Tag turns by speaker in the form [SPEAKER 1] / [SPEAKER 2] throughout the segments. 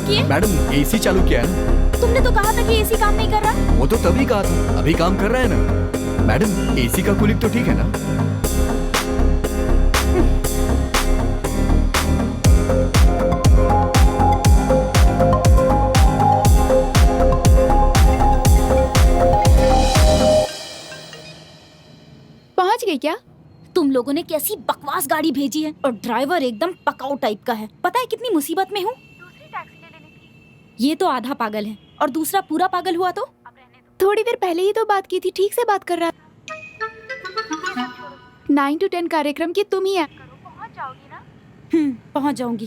[SPEAKER 1] किए?
[SPEAKER 2] Madam AC चालू किया है।
[SPEAKER 1] तुमने तो कहा था कि एसी काम नहीं कर रहा।
[SPEAKER 2] वो तो तभी कहा था, अभी काम कर रहा है ना। मैडम एसी का कूलिंग तो ठीक है ना?
[SPEAKER 1] पहुंच गई क्या? तुम लोगों ने कैसी बकवास गाड़ी भेजी है और ड्राइवर एकदम पकाऊ टाइप का है। पता है कितनी मुसीबत में हूँ। दूसरी टैक्सी ले लेनी थी। ये तो आधा पागल है और दूसरा पूरा पागल हुआ तो?
[SPEAKER 3] थोड़ी देर पहले ही तो बात की थी, ठीक से बात कर रहा था। 9 to 10 कार्यक्रम की तुम ही है।
[SPEAKER 1] पहुंच जाओगी ना? पहुंच जाऊंगी।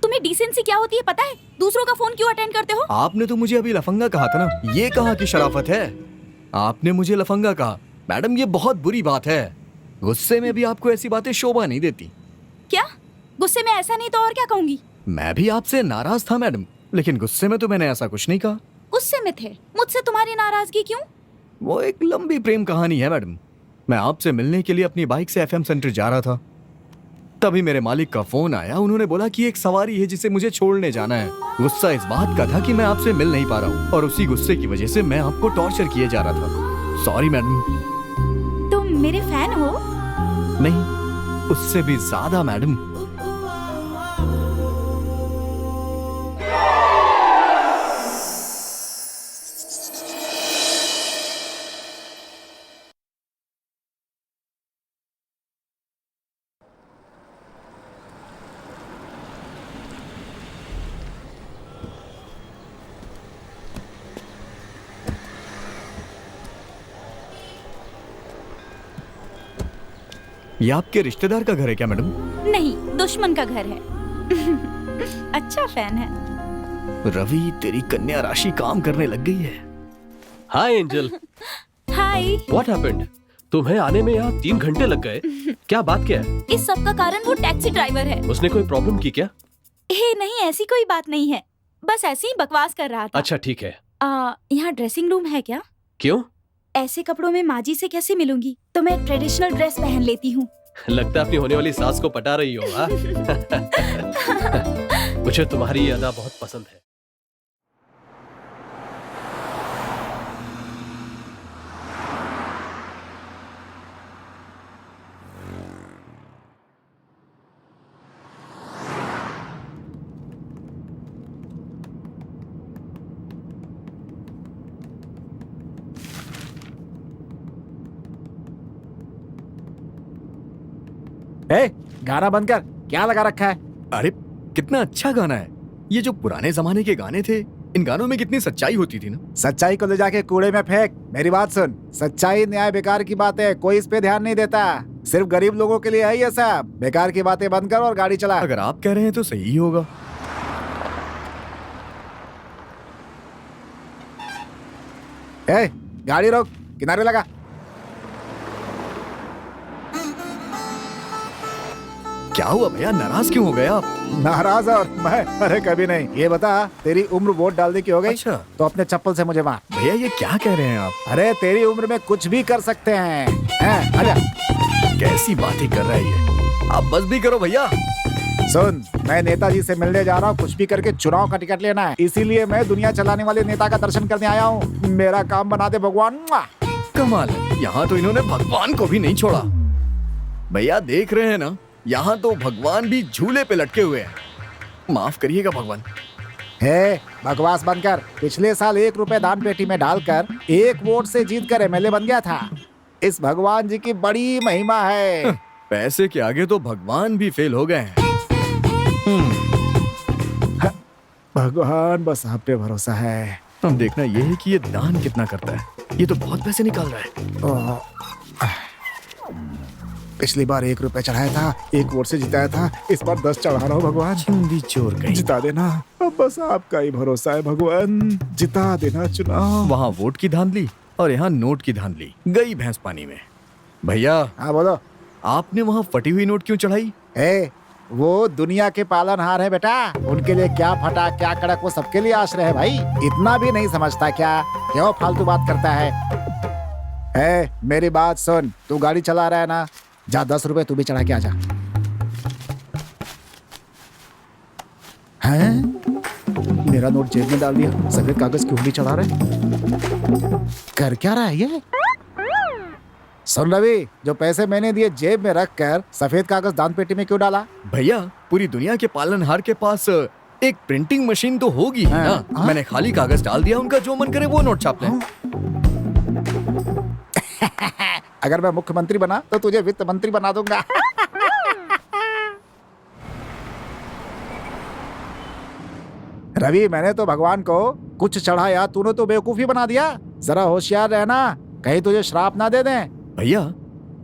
[SPEAKER 1] तुम्हें डिसेंसी क्या होती है पता है? दूसरों का फोन क्यों अटेंड करते हो?
[SPEAKER 2] आपने तो मुझे अभी लफंगा कहा था ना, ये कहा कि शराफत है। आपने मुझे लफंगा कहा। मैडम ये बहुत बुरी बात है। गुस्से में भी आपको ऐसी बातें शोभा नहीं देती।
[SPEAKER 1] क्या? गुस्से में ऐसा नहीं तो और क्या कहूंगी?
[SPEAKER 2] मैं भी आपसे नाराज था मैडम, लेकिन गुस्से में तो मैंने ऐसा कुछ नहीं कहा।
[SPEAKER 1] गुस्से में थे? मुझसे तुम्हारी नाराजगी क्यों?
[SPEAKER 2] वो एक लंबी प्रेम कहानी है मैडम। मैं आपसे मिलने के लिए अपनी बाइक से एफएम सेंटर जा रहा था, तभी मेरे मालिक का फोन आया। उन्होंने बोला कि एक सवारी है जिसे मुझे छोड़ने जाना है। गुस्सा इस बात का था कि मैं आपसे मिल नहीं पा रहा हूँ और उसी गुस्से की वजह से मैं आपको टॉर्चर किए जा रहा था। Sorry madam.
[SPEAKER 1] तुम मेरे फैन हो?
[SPEAKER 2] नहीं, उससे भी ज्यादा मैडम। ये आपके रिश्तेदार का घर है क्या मैडम?
[SPEAKER 1] नहीं, दुश्मन का घर है। अच्छा फैन है।
[SPEAKER 2] रवि, तेरी कन्या राशि काम करने लग गई है।
[SPEAKER 4] हाय एंजल।
[SPEAKER 1] हाय।
[SPEAKER 4] What happened? तुम्हें आने में यहाँ 3 घंटे लग गए। क्या बात क्या है?
[SPEAKER 1] इस सब का कारण वो टैक्सी ड्राइवर है।
[SPEAKER 4] उसने कोई प्रॉब्लम की क्या?
[SPEAKER 1] नहीं, ऐसी कोई बात नहीं है, बस ऐसे ही बकवास कर रहा था।
[SPEAKER 4] अच्छा ठीक है।
[SPEAKER 1] यहाँ ड्रेसिंग रूम है क्या?
[SPEAKER 4] क्यों?
[SPEAKER 1] ऐसे कपड़ों में माजी से कैसे मिलूंगी, तो मैं ट्रेडिशनल ड्रेस पहन लेती हूँ।
[SPEAKER 4] लगता है अपनी होने वाली सास को पटा रही हो। हाँ? मुझे तुम्हारी ये अदा बहुत पसंद है।
[SPEAKER 5] गाना बंद कर, क्या लगा रखा है?
[SPEAKER 2] अरे कितना अच्छा गाना है। ये जो पुराने जमाने के गाने थे, इन गानों में कितनी सच्चाई होती थी ना।
[SPEAKER 5] सच्चाई को ले जाके कूड़े में फेंक। मेरी बात सुन, सच्चाई न्याय बेकार की बात है, कोई इस पे ध्यान नहीं देता। सिर्फ गरीब लोगों के लिए है ये सब। बेकार की बातें बंद कर और गाड़ी चला।
[SPEAKER 2] अगर आप कह रहे हैं तो सही ही होगा।
[SPEAKER 5] गाड़ी रोक, किनारे लगा।
[SPEAKER 2] क्या हुआ भैया, नाराज क्यों हो गए आप?
[SPEAKER 5] नाराज और मैं? अरे कभी नहीं। ये बता, तेरी उम्र वोट डालने की हो गई?
[SPEAKER 2] अच्छा।
[SPEAKER 5] तो अपने चप्पल से मुझे मार।
[SPEAKER 2] भैया ये क्या कह रहे हैं आप?
[SPEAKER 5] अरे तेरी उम्र में कुछ भी कर सकते हैं। आजा।
[SPEAKER 2] कैसी बातें कर रहा है ये? आप बस भी करो भैया।
[SPEAKER 5] सुन, मैं नेताजी से मिलने जा रहा हूँ। कुछ भी करके चुनाव का टिकट लेना है, इसीलिए मैं दुनिया चलाने वाले नेता का दर्शन करने आया हूँ। मेरा काम बना दे भगवान।
[SPEAKER 2] कमाल है, यहाँ तो इन्होंने भगवान को भी नहीं छोड़ा। भैया देख रहे हैं ना, यहाँ तो भगवान भी झूले पे लटके हुए हैं। माफ करिएगा भगवान।
[SPEAKER 5] बकवास बंद कर। पिछले साल 1 रुपए दान पेटी में डालकर 1 वोट से जीत कर एमएलए बन गया था। इस भगवान जी की बड़ी महिमा है।
[SPEAKER 2] पैसे के आगे तो भगवान भी फेल हो गए हैं।
[SPEAKER 5] भगवान बस आप पे भरोसा है।
[SPEAKER 2] अब देखना ये है कि ये दान कितना करता है। ये तो बहुत पैसे निकाल रहा है।
[SPEAKER 5] पिछली बार 1 रुपए चढ़ाया था, 1 वोट से जिताया था। इस बार 10 चढ़ा रहा हूँ भगवान।
[SPEAKER 2] चिंदी चोर गई।
[SPEAKER 5] जिता देना, अब बस आपका ही भरोसा है भगवान। जिता देना चुनाव।
[SPEAKER 2] वहाँ वोट की धांधली और यहाँ नोट की धांधली। गई भैंस पानी में। भैया।
[SPEAKER 5] हाँ बोलो।
[SPEAKER 2] आपने वहाँ फटी हुई नोट क्यों चढ़ाई?
[SPEAKER 5] वो दुनिया के पालनहार है बेटा। उनके लिए क्या फटा क्या कड़क, वो सबके लिए आश्रय है भाई। इतना भी नहीं समझता क्या? क्यों फालतू बात करता है? मेरी बात सुन, तू गाड़ी चला रहा है ना, जा 10 रुपए तू भी चढ़ा के आजा। मेरा नोट जेब में डाल दिया, सफेद कागज की उंगली चढ़ा रहे। कर क्या रहा है ये? सुन रवि, जो पैसे मैंने दिए जेब में रख कर सफेद कागज दान पेटी में क्यों डाला?
[SPEAKER 2] भैया पूरी दुनिया के पालनहार के पास एक प्रिंटिंग मशीन तो होगी ही ना।
[SPEAKER 5] हाँ।
[SPEAKER 2] मैंने खाली कागज डाल दिया, उनका जो मन करे वो नोट छाप लें।
[SPEAKER 5] अगर मैं मुख्यमंत्री बना तो तुझे वित्त मंत्री बना दूंगा। रवि, मैंने तो भगवान को कुछ चढ़ाया, तूने तो बेवकूफी बना दिया। जरा होशियार रहना, कहीं तुझे श्राप ना दे दें।
[SPEAKER 2] भैया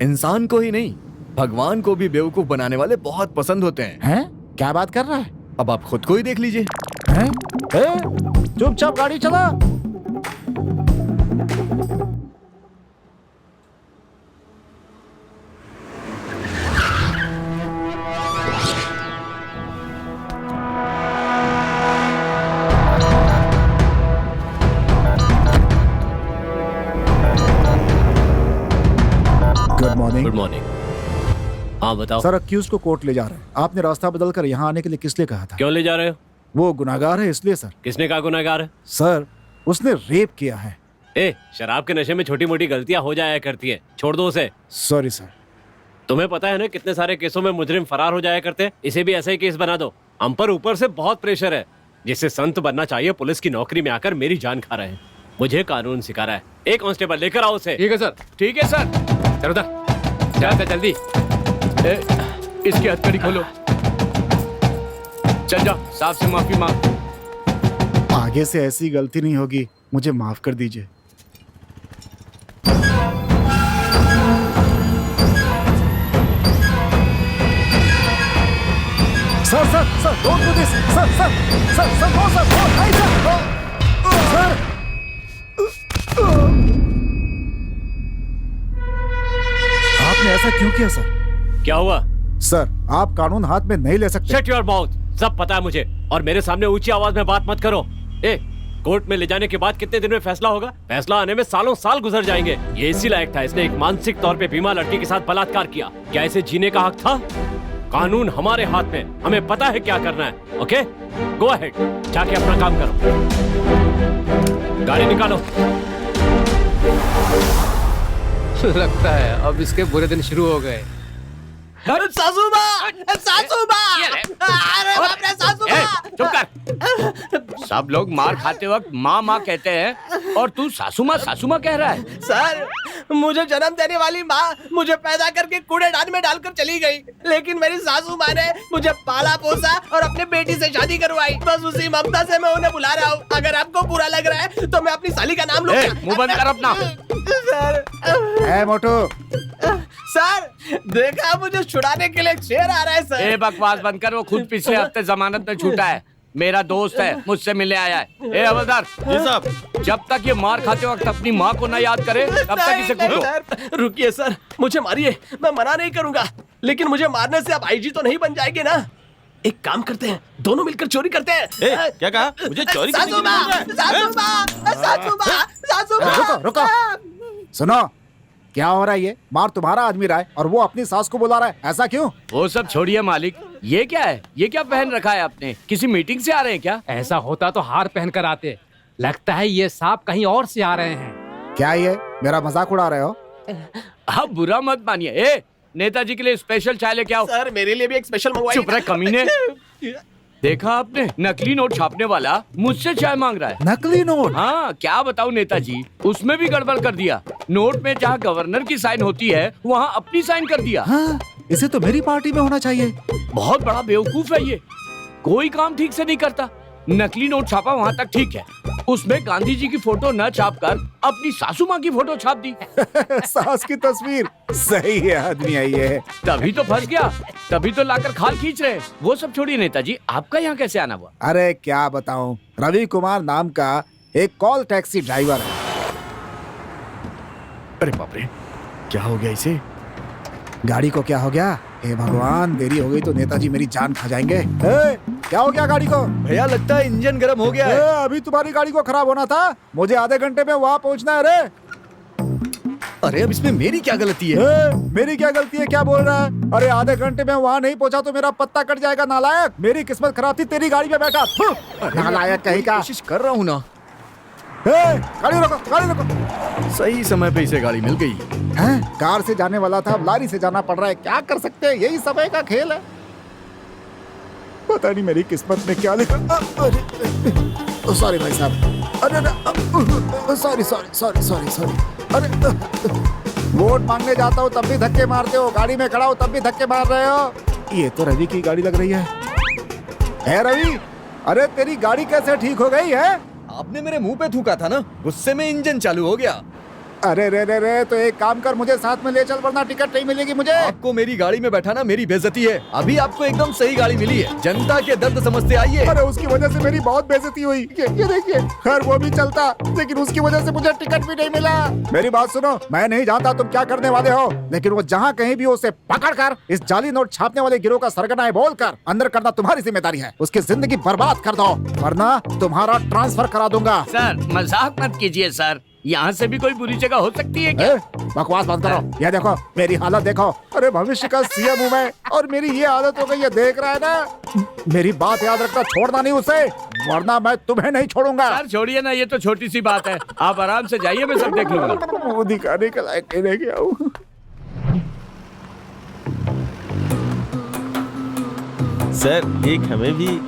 [SPEAKER 2] इंसान को ही नहीं, भगवान को भी बेवकूफ बनाने वाले बहुत पसंद होते हैं।
[SPEAKER 5] हैं? क्या बात कर रहा है?
[SPEAKER 2] अब आप खुद को ही देख लीजिए।
[SPEAKER 5] हैं? चुपचाप गाड़ी चला। Good morning.
[SPEAKER 4] Good morning. हाँ बताओ।
[SPEAKER 5] सर, अक्यूज को कोर्ट ले जा रहे हैं। आपने रास्ता बदलकर यहाँ आने के लिए किस लिए कहा था?
[SPEAKER 4] क्यों ले जा रहे हो?
[SPEAKER 5] वो गुनाहगार है इसलिए सर।
[SPEAKER 4] किसने कहा गुनहगार है?
[SPEAKER 5] सर, उसने रेप किया है।
[SPEAKER 4] ए, शराब के नशे में छोटी मोटी गलतियां हो जाया करती है, छोड़ दो उसे।
[SPEAKER 5] Sorry sir.
[SPEAKER 4] तुम्हें पता है ना कितने सारे केसों में मुजरिम फरार हो जाया करते हैं। इसे भी ऐसा ही केस बना दो। हम पर ऊपर से बहुत प्रेशर है। जिससे संत बनना चाहिए पुलिस की नौकरी में आकर मेरी जान खा रहे हैं। मुझे कानून सिखा रहा है। एक कांस्टेबल लेकर आओ उसे।
[SPEAKER 6] ठीक है सर।
[SPEAKER 4] ठीक है सर।
[SPEAKER 6] चलो उधर, जाते जल्दी।
[SPEAKER 4] इसकी हथकड़ी खोलो। चल जाओ, साहब से माफी मांग।
[SPEAKER 5] आगे से ऐसी गलती नहीं होगी, मुझे माफ कर दीजिए। Sir sir sir, don't do this. Sir sir sir sir, no sir, no, नहीं सर। सर, आपने ऐसा क्यों किया सर?
[SPEAKER 4] क्या हुआ?
[SPEAKER 5] सर, आप कानून हाथ में नहीं ले सकते।
[SPEAKER 4] Shut your mouth. सब पता है मुझे, और मेरे सामने ऊंची आवाज में बात मत करो। कोर्ट में ले जाने के बाद कितने दिन में फैसला होगा? फैसला आने में सालों साल गुजर जाएंगे। ये इसी लायक था, इसने एक मानसिक तौर पे बीमार लड़की के साथ बलात्कार किया। क्या इसे जीने का हक था? कानून हमारे हाथ में, हमें पता है क्या करना है। ओके, गो अहेड, जाके अपना काम करो। गाड़ी निकालो।
[SPEAKER 6] लगता है अब इसके बुरे दिन शुरू हो गए।
[SPEAKER 7] सासू माँ, सासू माँ, अरे बाप रे, सासू माँ।
[SPEAKER 4] चुप कर। सब लोग मार खाते वक्त माँ माँ कहते हैं और तू सासू माँ कह रहा है।
[SPEAKER 7] सर, मुझे जन्म देने वाली माँ मुझे पैदा करके कूड़ेदान में डालकर चली गई, लेकिन मेरी सासू माँ ने मुझे पाला पोसा और अपने बेटी से शादी करवाई। बस उसी ममता से मैं उन्हें बुला रहा हूँ। अगर आपको बुरा लग रहा है तो मैं अपनी साली का नाम लूंगा।
[SPEAKER 4] मुंह बंद कर अपना।
[SPEAKER 7] सर,
[SPEAKER 5] मोटू,
[SPEAKER 7] सर, देखा, मुझे छुड़ाने के लिए एक शेर आ रहा है सर।
[SPEAKER 4] बकवास बंद कर। वो खुद पिछले हफ्ते जमानत में छूटा है। मेरा दोस्त है, मुझसे मिलने आया है। हवलदार जी साहब, जब तक ये मार खाते वक्त अपनी माँ को न याद करे तब तक इसे कूटो।
[SPEAKER 7] सर, रुकिए सर, मुझे मारिए, मैं मना नहीं करूंगा, लेकिन मुझे मारने से आप आईजी तो नहीं बन जाएंगे ना। एक काम करते हैं, दोनों मिलकर चोरी करते हैं।
[SPEAKER 8] क्या कहा? मुझे चोरी करने की
[SPEAKER 7] सासू माँ,
[SPEAKER 8] जरूरत है?
[SPEAKER 7] सासू माँ, सासू माँ, सासू माँ।
[SPEAKER 5] रुको रुको, सुनो, क्या हो रहा है? ये मार तुम्हारा आदमी रहा है और वो अपनी सास को बुला रहा है, ऐसा क्यों?
[SPEAKER 4] वो सब छोड़िए मालिक। ये क्या है? ये क्या पहन रखा है आपने? किसी मीटिंग से आ रहे हैं क्या?
[SPEAKER 6] ऐसा होता तो हार पहन कर आते। लगता है ये सांप कहीं और से आ रहे हैं।
[SPEAKER 5] क्या ये मेरा मजाक उड़ा रहे हो?
[SPEAKER 4] आप बुरा मत मानिए। नेताजी के लिए स्पेशल चाय लेके आओ।
[SPEAKER 7] सर, मेरे लिए भी एक स्पेशल मंगवाइए।
[SPEAKER 4] चुप रहे कमीने। देखा आपने, नकली नोट छापने वाला मुझसे चाय मांग रहा है।
[SPEAKER 5] नकली नोट?
[SPEAKER 4] हाँ, क्या बताऊं नेताजी, उसमें भी गड़बड़ कर दिया। नोट में जहाँ गवर्नर की साइन होती है वहाँ अपनी साइन कर दिया।
[SPEAKER 5] हाँ, इसे तो मेरी पार्टी में होना चाहिए।
[SPEAKER 4] बहुत बड़ा बेवकूफ है ये, कोई काम ठीक से नहीं करता। नकली नोट छापा वहाँ तक ठीक है, उसमें गांधी जी की फोटो न छापकर अपनी सासू माँ की फोटो छाप दी।
[SPEAKER 5] सास की तस्वीर। सही है, आदमी आई है।
[SPEAKER 4] तभी तो फंस गया, तभी तो लाकर खाल खींच रहे। वो सब छोड़िए नेताजी, आपका यहाँ कैसे आना हुआ?
[SPEAKER 5] अरे क्या बताऊं, रवि कुमार नाम का एक कॉल टैक्सी ड्राइवर है।
[SPEAKER 2] अरे बाप रे, क्या हो गया इसे?
[SPEAKER 5] गाड़ी को क्या हो गया? हे भगवान, देरी हो गई तो नेताजी मेरी जान खा जाएंगे। क्या हो गया गाड़ी को?
[SPEAKER 2] भैया लगता है इंजन गर्म हो गया है।
[SPEAKER 5] अभी तुम्हारी गाड़ी को खराब होना था, मुझे आधे घंटे में वहाँ पहुँचना है रे।
[SPEAKER 2] अरे अब इसमें मेरी क्या गलती है?
[SPEAKER 5] मेरी क्या गलती है, क्या बोल रहा है? अरे आधे घंटे में वहाँ नहीं पहुँचा तो मेरा पत्ता कट जाएगा नालायक। मेरी किस्मत खराब थी, तेरी गाड़ी में बैठा। नालायक कहीं का।
[SPEAKER 2] कोशिश कर रहा हूँ ना।
[SPEAKER 5] गाड़ी रोको, गाड़ी रोको।
[SPEAKER 2] सही समय पे इसे गाड़ी मिल गई।
[SPEAKER 5] कार से जाने वाला था, अब लारी से जाना पड़ रहा है। क्या कर सकते हैं, यही समय का खेल है। पता नहीं मेरी किस्मत में क्या लिखा। अरे सॉरी भाई साहब। अरे sorry sorry sorry sorry sorry. अरे वोट मांगने जाता हूँ तब भी धक्के मारते हो, गाड़ी में खड़ा हो तब भी धक्के मार रहे हो। ये तो रवि की गाड़ी लग रही है रवि? अरे तेरी गाड़ी कैसे ठीक हो गई है?
[SPEAKER 2] आपने मेरे मुंह पे थूका था ना, गुस्से में इंजन चालू हो गया।
[SPEAKER 5] अरे रे रे रे, तो एक काम कर, मुझे साथ में ले चल वरना टिकट नहीं मिलेगी मुझे।
[SPEAKER 2] आपको मेरी गाड़ी में बैठाना मेरी बेइज्जती है। अभी आपको एकदम सही गाड़ी मिली है, जनता के दर्द समझते आइए।
[SPEAKER 5] अरे उसकी वजह से मेरी बहुत बेइज्जती हुई। ये देखिए, खैर वो भी चलता, लेकिन उसकी वजह से मुझे टिकट भी नहीं मिला। मेरी बात सुनो, मैं नहीं जानता तुम क्या करने वाले हो, लेकिन वो जहाँ कहीं भी हो उसे पकड़ कर इस जाली नोट छापने वाले गिरोह का सरगना है बोलकर अंदर करना तुम्हारी जिम्मेदारी है। उसकी जिंदगी बर्बाद कर दो वरना तुम्हारा ट्रांसफर करा दूंगा।
[SPEAKER 8] सर मजाक मत कीजिए सर, यहाँ से भी कोई बुरी जगह हो सकती है क्या?
[SPEAKER 5] बकवास बंद करो। ये देखो मेरी हालत देखो। अरे भविष्य का सीएम हूँ मैं और मेरी ये आदत हो गई है, देख रहा है ना। मेरी बात याद रखना, छोड़ना नहीं उसे वरना मैं तुम्हें नहीं छोड़ूंगा।
[SPEAKER 8] सर छोड़िए ना, ये तो छोटी सी बात है, आप आराम से जाइए, मैं सब देख लूंगा।
[SPEAKER 5] वो दिखाने के लायक नहीं रह गया हूँ।
[SPEAKER 8] सर एक हमें भी।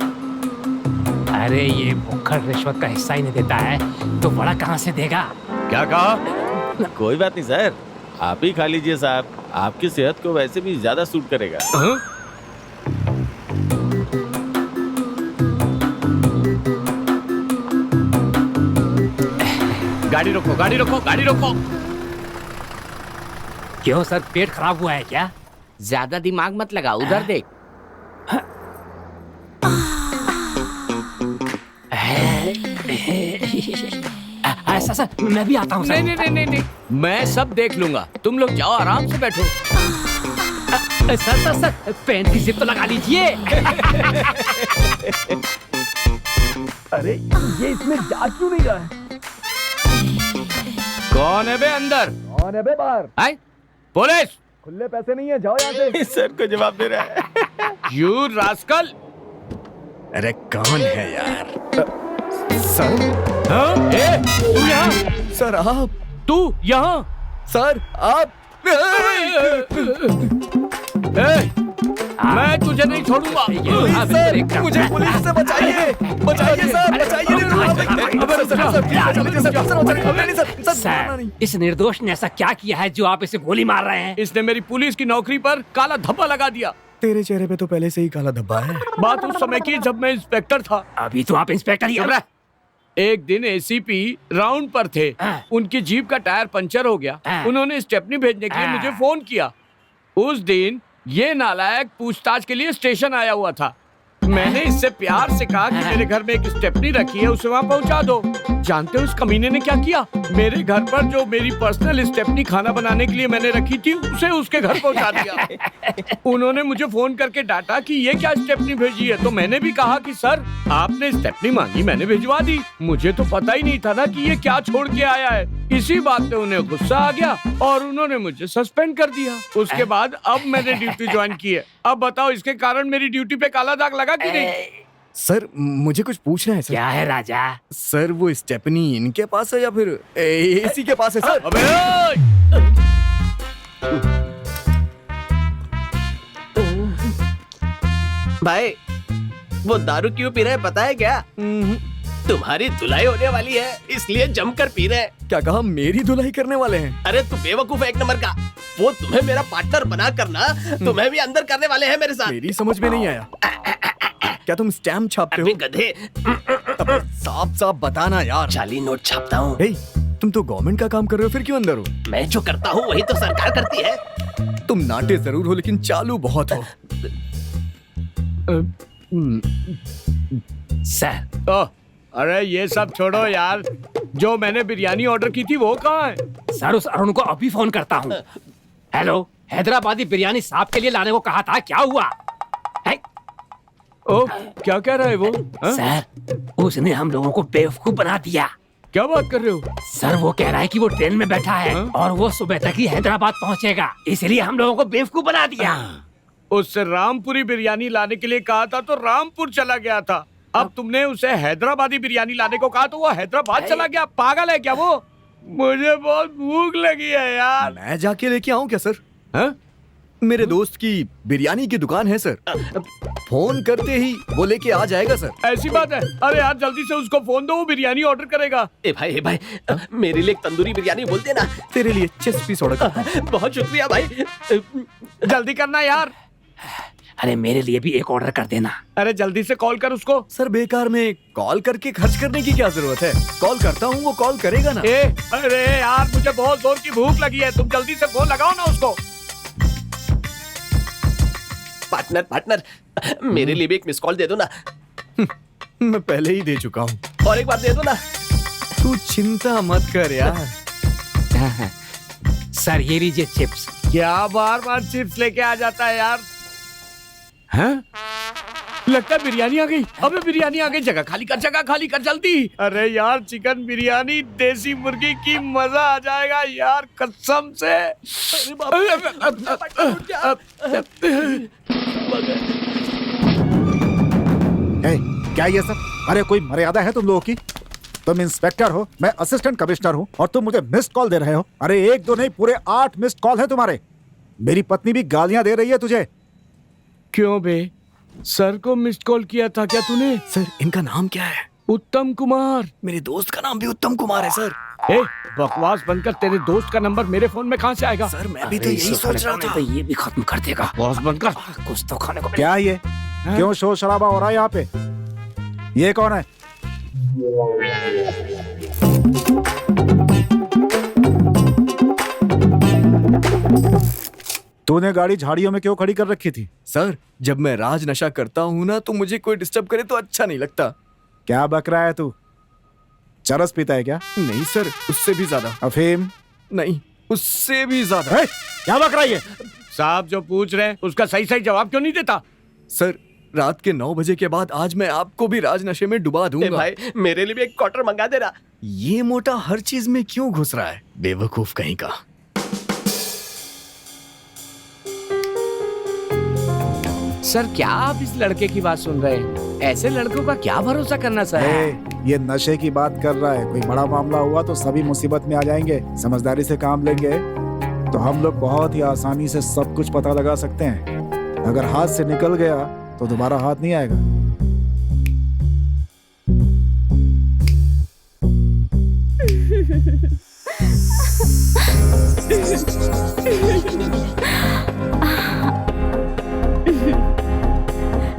[SPEAKER 6] अरे ये भुक्खड़ रिश्वत का हिस्सा ही नहीं देता है तो बड़ा कहाँ से देगा?
[SPEAKER 8] क्या कहा? कोई बात नहीं सर, आप ही खा लीजिए साहब, आपकी सेहत को वैसे भी ज्यादा सूट करेगा। गाड़ी रोको, गाड़ी रोको, गाड़ी रोको।
[SPEAKER 6] क्यों सर, पेट खराब हुआ है क्या?
[SPEAKER 7] ज्यादा दिमाग मत लगा, उधर देख।
[SPEAKER 6] ऐसा सर, मैं भी आता हूँ सर।
[SPEAKER 8] नहीं नहीं नहीं नहीं, मैं सब देख लूंगा, तुम लोग जाओ आराम से बैठो।
[SPEAKER 6] सर सर सर, पैंट की जिप तो लगा लीजिए।
[SPEAKER 2] अरे ये इसमें जा क्यों नहीं रहा है?
[SPEAKER 8] कौन है बे अंदर?
[SPEAKER 2] कौन है बे बाहर?
[SPEAKER 8] है? पुलिस!
[SPEAKER 2] खुले पैसे नहीं है, जाओ यहाँ से।
[SPEAKER 8] सर को जवाब दे रहा है। You rascal!
[SPEAKER 2] अरे कौन है यार? सर?
[SPEAKER 8] हाँ? ए, तू यहाँ?
[SPEAKER 2] सर आप?
[SPEAKER 8] तू यहाँ?
[SPEAKER 2] सर आप?
[SPEAKER 8] मैं तुझे नहीं छोड़ूंगा।
[SPEAKER 2] सर मुझे पुलिस से बचाइए, बचाइए सर, बचाइए।
[SPEAKER 6] सर, इस निर्दोष ने ऐसा क्या किया है जो आप इसे गोली मार रहे हैं?
[SPEAKER 8] इसने मेरी पुलिस की नौकरी पर काला धब्बा लगा दिया।
[SPEAKER 2] तेरे चेहरे पे तो पहले से ही काला धब्बा है।
[SPEAKER 8] बात उस समय की जब मैं इंस्पेक्टर था।
[SPEAKER 6] अभी तो आप इंस्पेक्टर ही हैं।
[SPEAKER 8] एक दिन एसीपी राउंड पर थे, उनकी जीप का टायर पंचर हो गया। उन्होंने स्टेपनी भेजने के लिए मुझे फोन किया। उस दिन ये नालायक पूछताछ के लिए स्टेशन आया हुआ था। मैंने इससे प्यार से कहा कि मेरे घर में एक स्टेपनी रखी है, उसे वहाँ पहुँचा दो। जानते हो उस कमीने ने क्या किया? मेरे घर पर जो मेरी पर्सनल स्टेपनी खाना बनाने के लिए मैंने रखी थी, उसे उसके घर पहुँचा दिया। उन्होंने मुझे फोन करके डांटा कि ये क्या स्टेपनी भेजी है, तो मैंने भी कहा कि सर आपने स्टेपनी मांगी, मैंने भिजवा दी। मुझे तो पता ही नहीं था ना कि ये क्या छोड़ के आया है। इसी बात पे उन्हें गुस्सा आ गया और उन्होंने मुझे सस्पेंड कर दिया। उसके बाद अब मैंने ड्यूटी ज्वाइन की है। अब बताओ इसके कारण मेरी ड्यूटी पे काला दाग लगा कि नहीं?
[SPEAKER 2] सर मुझे कुछ पूछना है सर।
[SPEAKER 6] क्या है राजा?
[SPEAKER 2] सर वो स्टेपनी इनके पास है या फिर एसी के पास है सर?
[SPEAKER 8] अबे
[SPEAKER 7] भाई वो दारू क्यों पी रहे पता है क्या? तुम्हारी धुलाई होने वाली है इसलिए जमकर पी रहे।
[SPEAKER 2] क्या कहा? मेरी धुलाई करने वाले हैं?
[SPEAKER 7] अरे तू बेवकूफ है एक नंबर का। वो तुम्हें मेरा पार्टनर बना करना, तुम्हें भी अंदर करने वाले हैं मेरे साथ।
[SPEAKER 2] मेरी समझ में नहीं आया। क्या तुम स्टैम्प छापते हो?
[SPEAKER 7] अबे गधे,
[SPEAKER 2] साफ साफ बताना यार।
[SPEAKER 7] जाली नोट छापता हूँ।
[SPEAKER 2] तुम तो गवर्नमेंट का काम कर रहे हो, फिर क्यों अंदर हो?
[SPEAKER 7] मैं जो करता हूँ वही तो सरकार करती है।
[SPEAKER 2] तुम नाटे जरूर हो लेकिन चालू बहुत हो।
[SPEAKER 6] सर,
[SPEAKER 8] अरे ये सब छोड़ो यार, जो मैंने बिरयानी ऑर्डर की थी वो कहाँ है?
[SPEAKER 6] सर उस अरुण को अभी फोन करता हूँ। हेलो, हैदराबादी बिरयानी साहब के लिए लाने को कहा था, क्या हुआ?
[SPEAKER 8] ओ क्या कह रहा है वो?
[SPEAKER 6] सर उसने हम लोगों को बेवकूफ बना दिया।
[SPEAKER 8] क्या बात कर रहे हो?
[SPEAKER 6] सर वो कह रहा है कि वो ट्रेन में बैठा है
[SPEAKER 8] हाँ?
[SPEAKER 6] और वो सुबह तक ही हैदराबाद पहुंचेगा, इसलिए हम लोगों को बेवकूफ बना दिया।
[SPEAKER 8] उससे रामपुरी बिरयानी लाने के लिए कहा था तो रामपुर चला गया था। अब तुमने उसे हैदराबादी बिरयानी लाने को कहा तो वो हैदराबाद चला गया। पागल है क्या वो? मुझे बहुत भूख लगी है यार।
[SPEAKER 2] मैं जाके लेके आऊं क्या सर?
[SPEAKER 8] हाँ?
[SPEAKER 2] मेरे दोस्त की बिरयानी की दुकान है सर, फोन करते ही वो लेके आ जाएगा सर।
[SPEAKER 8] ऐसी बात है? अरे यार जल्दी से उसको फोन दो, वो बिरयानी ऑर्डर करेगा।
[SPEAKER 7] ए भाई मेरे लिए एक तंदूरी बिरयानी बोल देना।
[SPEAKER 2] तेरे लिए चेस्ट पीस ऑर्डर।
[SPEAKER 7] बहुत शुक्रिया भाई।
[SPEAKER 8] जल्दी करना यार।
[SPEAKER 6] अरे मेरे लिए भी एक ऑर्डर कर देना।
[SPEAKER 8] अरे जल्दी से कॉल कर उसको।
[SPEAKER 2] सर बेकार में कॉल करके खर्च करने की क्या जरूरत है? कॉल करता हूँ, वो कॉल करेगा ना।
[SPEAKER 8] अरे यार मुझे बहुत जोर की भूख लगी है, तुम जल्दी से फोन लगाओ ना उसको।
[SPEAKER 7] पार्टनर मेरे लिए भी एक मिस कॉल दे दो ना।
[SPEAKER 2] मैं पहले ही दे चुका हूँ।
[SPEAKER 7] और एक बार दे दो ना।
[SPEAKER 2] तू चिंता मत कर यार।
[SPEAKER 6] सर ये लीजिए चिप्स।
[SPEAKER 8] क्या बार बार चिप्स लेके आ जाता है यार? हैं? लगता है बिरयानी आ गई। अबे बिरयानी आ गई, जगह खाली कर जल्दी। अरे यार चिकन बिरयानी देसी मुर्गी की मजा आ जाएगा यार कसम से।
[SPEAKER 5] ए, क्या ये सब? अरे कोई मर्यादा है तुम लोगों की? तुम इंस्पेक्टर हो, मैं असिस्टेंट कमिश्नर हूँ और तुम मुझे मिस्ड कॉल दे रहे हो। अरे एक दो नहीं, पूरे 8 मिस्ड कॉल है तुम्हारे। मेरी पत्नी भी गालियां दे रही है तुझे।
[SPEAKER 8] क्यों बे? सर को मिस्ड कॉल किया था क्या तूने?
[SPEAKER 2] सर इनका नाम क्या है?
[SPEAKER 8] उत्तम कुमार।
[SPEAKER 2] मेरे दोस्त का नाम भी उत्तम कुमार है सर।
[SPEAKER 8] ए, बकवास बनकर तेरे दोस्त का नंबर मेरे फोन में कहाँ से आएगा?
[SPEAKER 2] सर मैं भी तो यही सोच रहा था।
[SPEAKER 6] तो ये भी खत्म कर देगा।
[SPEAKER 8] बॉस बनकर
[SPEAKER 6] कुछ तो खाने को मिले।
[SPEAKER 5] क्या ये? क्यों शोर शराबा हो रहा है यहाँ पे? ये कौन है? तूने गाड़ी झाड़ियों में क्यों खड़ी कर रखी थी?
[SPEAKER 2] सर जब मैं राज नशा करता हूँ ना तो मुझे कोई डिस्टर्ब करे तो अच्छा नहीं लगता।
[SPEAKER 5] क्या बक रहा है तू? चरस पीता है क्या?
[SPEAKER 2] नहीं सर, उससे भी ज्यादा।
[SPEAKER 5] अफीम?
[SPEAKER 2] नहीं, उससे भी ज्यादा।
[SPEAKER 5] ए, क्या बक रहा है ये?
[SPEAKER 8] साहब जो पूछ रहे हैं उसका सही सही जवाब क्यों नहीं देता?
[SPEAKER 2] सर रात के 9 बजे के बाद आज मैं आपको भी राज नशे में डुबा
[SPEAKER 7] ए
[SPEAKER 2] दूंगा।
[SPEAKER 7] भाई मेरे लिए भी एक क्वार्टर मंगा दे रहा।
[SPEAKER 2] ये मोटा हर चीज में क्यों घुस रहा है? बेवकूफ कहीं का।
[SPEAKER 8] सर क्या आप इस लड़के की बात सुन रहे हैं? ऐसे लड़कों का क्या भरोसा करना सर?
[SPEAKER 5] ये नशे की बात कर रहा है। कोई बड़ा मामला हुआ तो सभी मुसीबत में आ जाएंगे। समझदारी से काम लेंगे तो हम लोग बहुत ही आसानी से सब कुछ पता लगा सकते हैं। अगर हाथ से निकल गया तो दोबारा हाथ नहीं आएगा।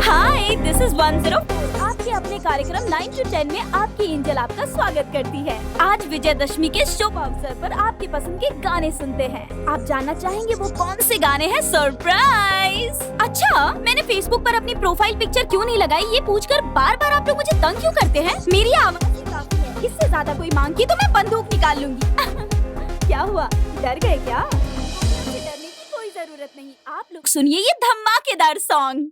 [SPEAKER 1] हाय, दिस इज 104। आपके अपने कार्यक्रम 9 to 10 में आपकी एंजल आपका स्वागत करती है। आज विजयदशमी के शुभ अवसर पर आपकी पसंद के गाने सुनते हैं। आप जानना चाहेंगे वो कौन से गाने हैं? सरप्राइज! अच्छा, मैंने फेसबुक पर अपनी प्रोफाइल पिक्चर क्यों नहीं लगाई ये पूछकर बार बार आप लोग मुझे तंग क्यों करते हैं? मेरी आवाज ही काफी है। इससे ज्यादा कोई मांग की तो मैं बंदूक निकाल लूंगी। क्या हुआ, डर गए क्या? मुझे डरने की कोई जरूरत नहीं। आप लोग सुनिए ये धमाकेदार सॉन्ग।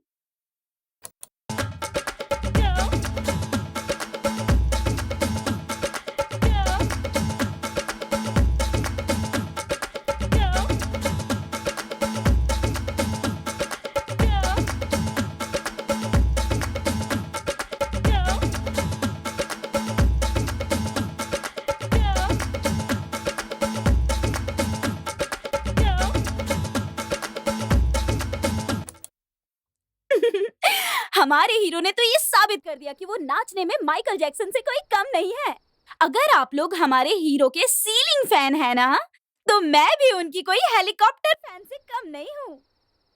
[SPEAKER 1] हमारे हीरो ने तो ये साबित कर दिया कि वो नाचने में माइकल जैक्सन से कोई कम नहीं है। अगर आप लोग हमारे हीरो के सीलिंग फैन है ना, तो मैं भी उनकी कोई हेलीकॉप्टर फैन से कम नहीं हूँ।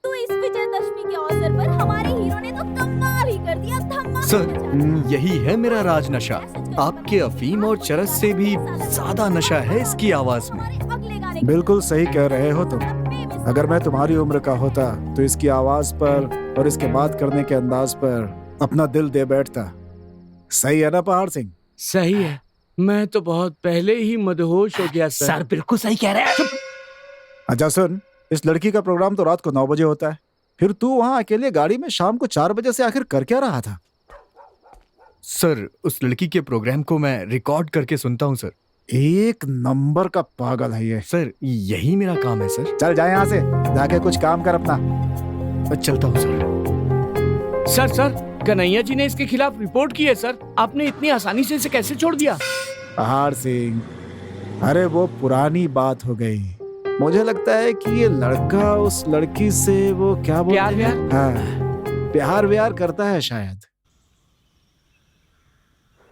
[SPEAKER 1] तो इस विजयदशमी के अवसर पर हमारे हीरो ने तो कमाल ही कर दिया। धमाका
[SPEAKER 2] सर यही है मेरा राज नशा। आपके अफीम और चरस से भी ज्यादा नशा है इसकी आवाज में।
[SPEAKER 1] अगले गाने
[SPEAKER 5] बिल्कुल सही कह रहे हो तुम। अगर मैं तुम्हारी उम्र का होता तो इसकी आवाज पर और इसके बात करने के अंदाज पर अपना दिल दे बैठता। सही है ना पहाड़ सिंह?
[SPEAKER 8] सही है। मैं तो बहुत पहले ही मदहोश हो गया
[SPEAKER 6] सर बिल्कुल सही कह रहे हैं।
[SPEAKER 5] अच्छा सुन, इस लड़की का प्रोग्राम तो रात को 9 बजे होता है। फिर तू वहां अकेले गाड़ी में शाम को 4 बजे से आखिर कर क्या रहा था?
[SPEAKER 2] सर उस लड़की के प्रोग्राम को मैं रिकॉर्ड करके सुनता हूँ सर।
[SPEAKER 5] एक नंबर का पागल है ये।
[SPEAKER 2] सर यही मेरा काम है सर।
[SPEAKER 5] चल जा यहाँ से, जाके कुछ काम कर अपना।
[SPEAKER 2] चलता हूँ सर।
[SPEAKER 8] सर कन्हैया जी ने इसके खिलाफ रिपोर्ट की है सर। आपने इतनी आसानी से इसे कैसे छोड़ दिया?
[SPEAKER 5] पहाड़ सिंह, अरे वो पुरानी बात हो गई। मुझे लगता है कि ये लड़का उस लड़की से वो क्या बोलते
[SPEAKER 8] प्यार
[SPEAKER 5] हैं, हाँ, प्यार व्यार करता है शायद।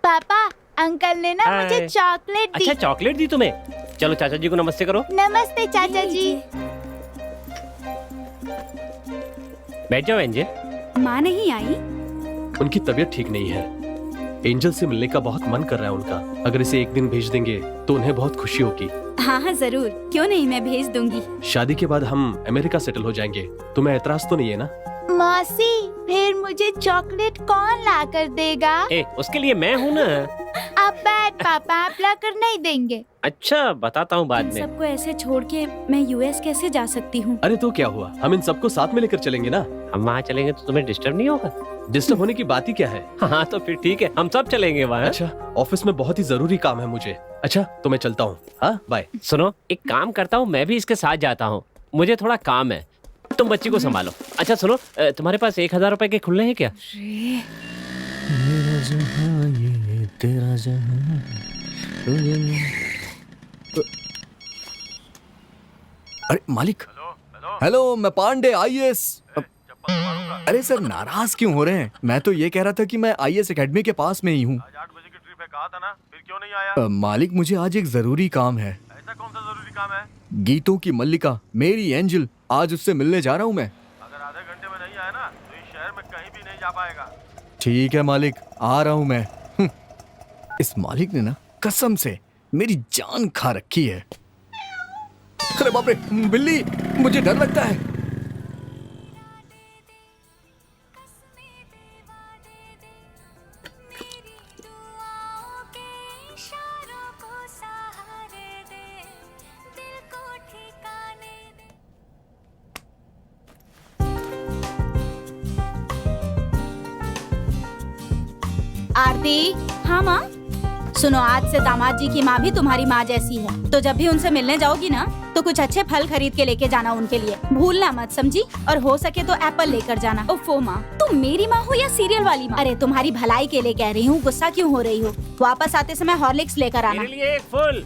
[SPEAKER 3] पापा, अंकल ने ना मुझे चॉकलेट दी।
[SPEAKER 4] अच्छा चॉकलेट दी तुम्हें? चलो चाचा जी को नमस्ते करो।
[SPEAKER 3] नमस्ते चाचा जी।
[SPEAKER 4] बैठ जाओ एंजल।
[SPEAKER 1] माँ नहीं आई?
[SPEAKER 9] उनकी तबीयत ठीक नहीं है। एंजल से मिलने का बहुत मन कर रहा है उनका। अगर इसे एक दिन भेज देंगे तो उन्हें बहुत खुशी होगी।
[SPEAKER 1] हाँ जरूर, क्यों नहीं, मैं भेज दूंगी।
[SPEAKER 9] शादी के बाद हम अमेरिका सेटल हो जाएंगे। तुम्हें ऐतराज तो नहीं है ना?
[SPEAKER 3] मौसी, फिर मुझे चॉकलेट कौन ला कर देगा?
[SPEAKER 4] उसके लिए मैं हूँ ना।
[SPEAKER 3] आप बैठ पापा, आप ला कर नहीं देंगे।
[SPEAKER 4] अच्छा बताता हूँ बाद
[SPEAKER 1] इन
[SPEAKER 4] में।
[SPEAKER 1] सबको ऐसे छोड़ के मैं यूएस कैसे जा सकती हूँ?
[SPEAKER 9] अरे तो क्या हुआ, हम इन सबको साथ में लेकर चलेंगे ना।
[SPEAKER 4] हम वहाँ चलेंगे तो तुम्हें डिस्टर्ब नहीं होगा?
[SPEAKER 9] डिस्टर्ब होने की बात ही क्या है।
[SPEAKER 4] हाँ तो फिर ठीक है, हम सब चलेंगे वहाँ।
[SPEAKER 9] अच्छा, ऑफिस में बहुत ही जरूरी काम है मुझे। अच्छा तो मैं चलता हूँ। हाँ बाय।
[SPEAKER 4] सुनो, एक काम करता हूँ, मैं भी इसके साथ जाता हूँ। मुझे थोड़ा काम है, तुम बच्ची को संभालो। अच्छा सुनो, तुम्हारे पास 1000 रुपए के खुले हैं क्या?
[SPEAKER 2] अरे मालिक। हेलो, मैं पांडे IAS। अरे सर नाराज क्यों हो रहे हैं? मैं तो ये कह रहा था कि मैं IAS एकेडमी के पास में ही हूँ।
[SPEAKER 10] 8 बजे की ट्रिप है, कहा था ना, फिर क्यों नहीं आया?
[SPEAKER 2] मालिक मुझे आज एक जरूरी काम है।
[SPEAKER 10] ऐसा कौन सा जरूरी काम है?
[SPEAKER 2] गीतों की मल्लिका मेरी एंजल, आज उससे मिलने जा रहा हूँ मैं।
[SPEAKER 10] अगर आधे घंटे में नहीं आया ना तो इस शहर में कहीं भी नहीं जा पाएगा।
[SPEAKER 2] ठीक है मालिक, आ रहा हूँ मैं। इस मालिक ने ना कसम से मेरी जान खा रखी है। अरे बाप रे, बिल्ली, मुझे डर लगता है।
[SPEAKER 1] आरती। हाँ माँ। सुनो, आज से दामाद जी की माँ भी तुम्हारी माँ जैसी है, तो जब भी उनसे मिलने जाओगी ना तो कुछ अच्छे फल खरीद के लेके जाना उनके लिए, भूलना मत, समझी? और हो सके तो एप्पल लेकर जाना। ओफो माँ, तुम मेरी माँ हो या सीरियल वाली माँ? अरे तुम्हारी भलाई के लिए कह रही हूँ, गुस्सा क्यों हो रही हो? वापस आते समय हॉर्लिक्स लेकर आना।
[SPEAKER 4] मेरे लिए एक फूल।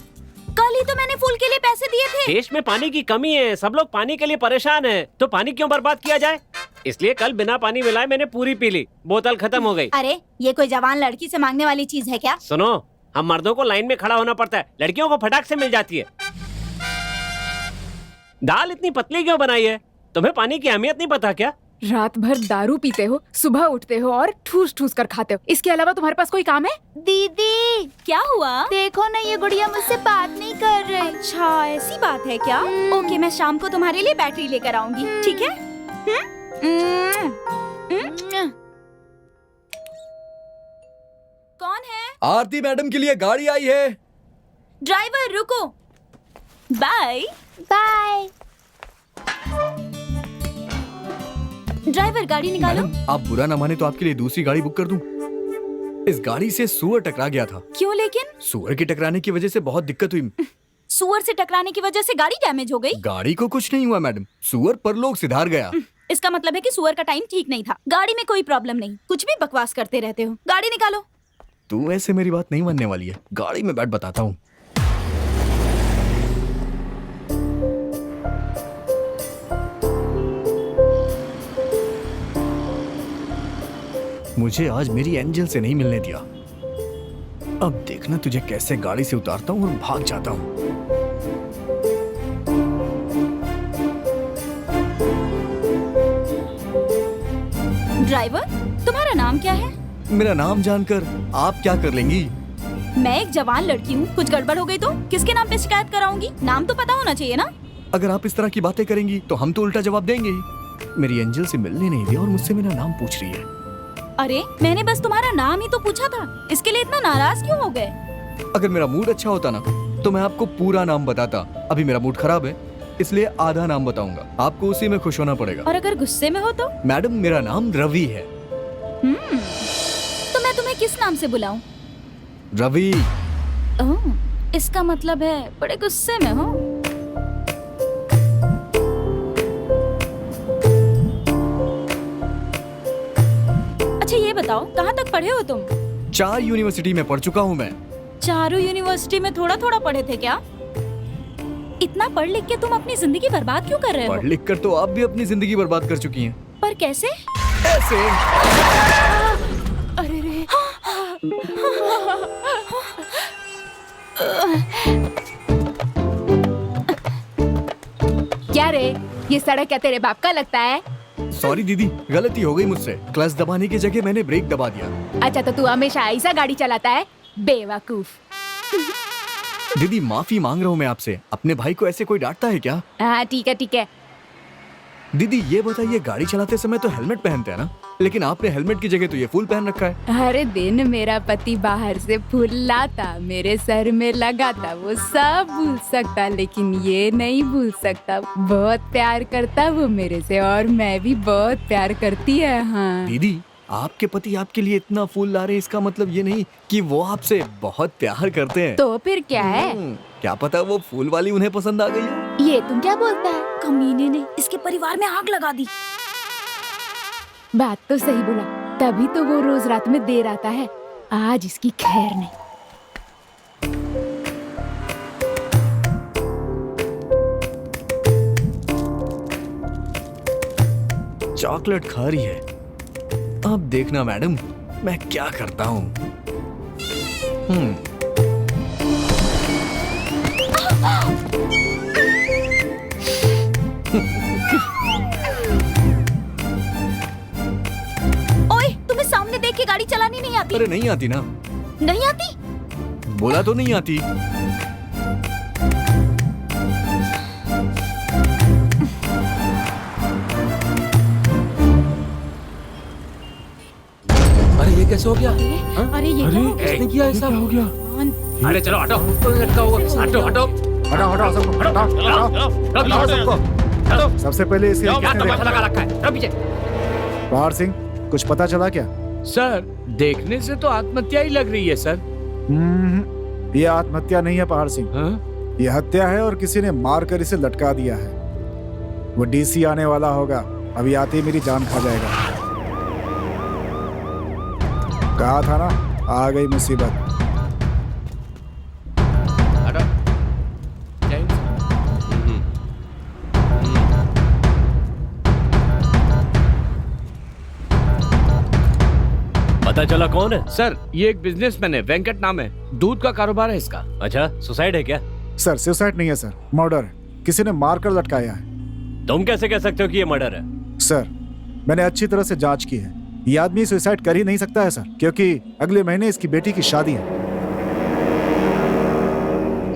[SPEAKER 1] कल ही तो मैंने फूल के लिए पैसे दिए थे।
[SPEAKER 4] देश में पानी की कमी है, सब लोग पानी के लिए परेशान हैं, तो पानी क्यों बर्बाद किया जाए? इसलिए कल बिना पानी मिलाए मैंने पूरी पी ली, बोतल खत्म हो गई।
[SPEAKER 1] अरे ये कोई जवान लड़की से मांगने वाली चीज है क्या?
[SPEAKER 4] सुनो, हम मर्दों को लाइन में खड़ा होना पड़ता है, लड़कियों को फटाक से मिल जाती है। दाल इतनी पतली क्यों बनाई है? तुम्हें पानी की अहमियत नहीं पता क्या?
[SPEAKER 11] रात भर दारू पीते हो, सुबह उठते हो और ठूस ठूस कर खाते हो। इसके अलावा तुम्हारे पास कोई काम है?
[SPEAKER 3] दीदी,
[SPEAKER 1] क्या हुआ?
[SPEAKER 3] देखो ना, ये गुड़िया मुझसे बात नहीं कर रही।
[SPEAKER 1] अच्छा ऐसी बात है क्या? ओके, मैं शाम को तुम्हारे लिए बैटरी लेकर आऊंगी, ठीक है? कौन है?
[SPEAKER 2] आरती मैडम के लिए गाड़ी आई है।
[SPEAKER 1] ड्राइवर रुको। Bye
[SPEAKER 3] bye.
[SPEAKER 1] ड्राइवर गाड़ी निकालो।
[SPEAKER 2] मैडम आप बुरा ना माने तो आपके लिए दूसरी गाड़ी बुक कर दूं। इस गाड़ी से सुअर टकरा गया था।
[SPEAKER 1] क्यों लेकिन?
[SPEAKER 2] सुअर की टकराने की वजह से बहुत दिक्कत हुई।
[SPEAKER 1] सुअर से टकराने की वजह से गाड़ी डैमेज हो गई?
[SPEAKER 2] गाड़ी को कुछ नहीं हुआ मैडम, सुअर परलोक सिधार गया।
[SPEAKER 1] इसका मतलब है कि सुअर का टाइम ठीक नहीं था। गाड़ी में कोई प्रॉब्लम नहीं, कुछ भी बकवास करते रहते हो। गाड़ी निकालो।
[SPEAKER 2] तू ऐसे मेरी बात नहीं मानने वाली है। गाड़ी में बैठ बताता हूँ। मुझे आज मेरी एंजल से नहीं मिलने दिया। अब देखना तुझे कैसे गाड़ी से उतारता हूँ और भाग जाता हूँ।
[SPEAKER 1] ड्राइवर, तुम्हारा नाम क्या है?
[SPEAKER 2] मेरा नाम जानकर आप क्या कर लेंगी?
[SPEAKER 1] मैं एक जवान लड़की हूँ, कुछ गड़बड़ हो गई तो किसके नाम पे शिकायत कराऊंगी? नाम तो पता होना चाहिए ना।
[SPEAKER 2] अगर आप इस तरह की बातें करेंगी तो हम तो उल्टा जवाब देंगे ही। मेरी एंजल से मिलने नहीं दिया और मुझसे मेरा नाम पूछ रही है।
[SPEAKER 1] अरे मैंने बस तुम्हारा नाम ही तो पूछा था, इसके लिए इतना नाराज क्यों हो गए?
[SPEAKER 2] अगर मेरा मूड अच्छा होता ना तो मैं आपको पूरा नाम बताता। अभी मेरा मूड खराब है, इसलिए आधा नाम बताऊंगा। आपको उसी में खुश होना पड़ेगा।
[SPEAKER 1] और अगर गुस्से में हो तो?
[SPEAKER 2] मैडम मेरा नाम रवि है।
[SPEAKER 1] तो मैं तुम्हें किस नाम से बुलाऊं?
[SPEAKER 2] रवि।
[SPEAKER 1] ओह, इसका मतलब है बड़े गुस्से में हो। अच्छा ये बताओ, कहाँ तक पढ़े हो तुम?
[SPEAKER 2] 4 यूनिवर्सिटी में पढ़ चुका हूँ मैं।
[SPEAKER 1] चारों यूनिवर्सिटी में थोड़ा थोड़ा पढ़े थे क्या? इतना पढ़ लिख के तुम अपनी जिंदगी बर्बाद क्यों कर रहे हो?
[SPEAKER 2] पढ़ लिख कर तो आप भी अपनी जिंदगी बर्बाद कर चुकी हैं।
[SPEAKER 1] पर कैसे?
[SPEAKER 2] ऐसे।
[SPEAKER 11] अरे रे क्या रे, ये सड़क क्या तेरे बाप का लगता है?
[SPEAKER 2] सॉरी दीदी, गलती हो गई मुझसे। क्लच दबाने की जगह मैंने ब्रेक दबा दिया।
[SPEAKER 11] अच्छा तो तू हमेशा ऐसा गाड़ी चलाता है, बेवकूफ।
[SPEAKER 2] दीदी माफी मांग रहा हूँ मैं आपसे। अपने भाई को ऐसे कोई डांटता है क्या?
[SPEAKER 11] हाँ ठीक है ठीक है।
[SPEAKER 2] दीदी ये बताइए, गाड़ी चलाते समय तो हेलमेट पहनते हैं ना, लेकिन आपने हेलमेट की जगह तो ये फूल पहन रखा है।
[SPEAKER 11] हर दिन मेरा पति बाहर से फूल लाता, मेरे सर में लगाता, वो सब भूल सकता लेकिन ये नहीं भूल सकता। बहुत प्यार करता वो मेरे से और मैं भी बहुत प्यार करती है। हाँ
[SPEAKER 2] दीदी आपके पति आपके लिए इतना फूल ला रहे हैं, इसका मतलब ये नहीं कि वो आपसे बहुत प्यार करते हैं।
[SPEAKER 11] तो फिर क्या है?
[SPEAKER 2] क्या पता वो फूल वाली उन्हें पसंद आ गई हो।
[SPEAKER 11] ये तुम क्या बोलता है?
[SPEAKER 1] कमीने ने इसके परिवार में आग लगा दी।
[SPEAKER 11] बात तो सही बोला, तभी तो वो रोज रात में देर आता है। आज इसकी खैर नहीं।
[SPEAKER 2] चॉकलेट खा रही है। अब देखना मैडम मैं क्या करता हूँ।
[SPEAKER 1] ओए, तुम्हें सामने देख के गाड़ी चलानी नहीं आती?
[SPEAKER 2] अरे नहीं आती ना।
[SPEAKER 1] नहीं आती?
[SPEAKER 2] बोला तो नहीं आती।
[SPEAKER 6] अरे ये कैसे हो गया?
[SPEAKER 1] अरे ये
[SPEAKER 6] किसने किया ऐसा? हो गया? अरे चलो हटो, लटका होगा। हटो हटो
[SPEAKER 5] हटाओ हटाओ सबको, हटाओ हटाओ सबको। सबसे पहले इसे
[SPEAKER 6] क्या तमाशा लगा रखा है? रख पीछे।
[SPEAKER 5] पहाड़ सिंह, कुछ पता चला क्या?
[SPEAKER 8] सर देखने से तो आत्महत्या ही लग रही है सर।
[SPEAKER 5] ये आत्महत्या नहीं है पहाड़ सिंह,
[SPEAKER 8] हाँ?
[SPEAKER 5] ये हत्या है और किसी ने मारकर इसे लटका दिया है। वो डीसी आने वाला होगा, अभी आते ही मेरी जान खा जाएगा। कहा था ना, आ गई मुसीबत।
[SPEAKER 8] हटो। थैंक्स।
[SPEAKER 4] पता चला कौन है?
[SPEAKER 8] सर ये एक बिजनेसमैन है, वेंकट नाम है, दूध का कारोबार है इसका।
[SPEAKER 4] अच्छा सुसाइड है क्या?
[SPEAKER 5] सर सुसाइड नहीं है सर, मर्डर है। किसी ने मारकर लटकाया है।
[SPEAKER 4] तुम कैसे कह सकते हो कि ये मर्डर है?
[SPEAKER 5] सर मैंने अच्छी तरह से जांच की है, ये आदमी सुसाइड कर ही नहीं सकता है सर, क्योंकि अगले महीने इसकी बेटी की शादी है।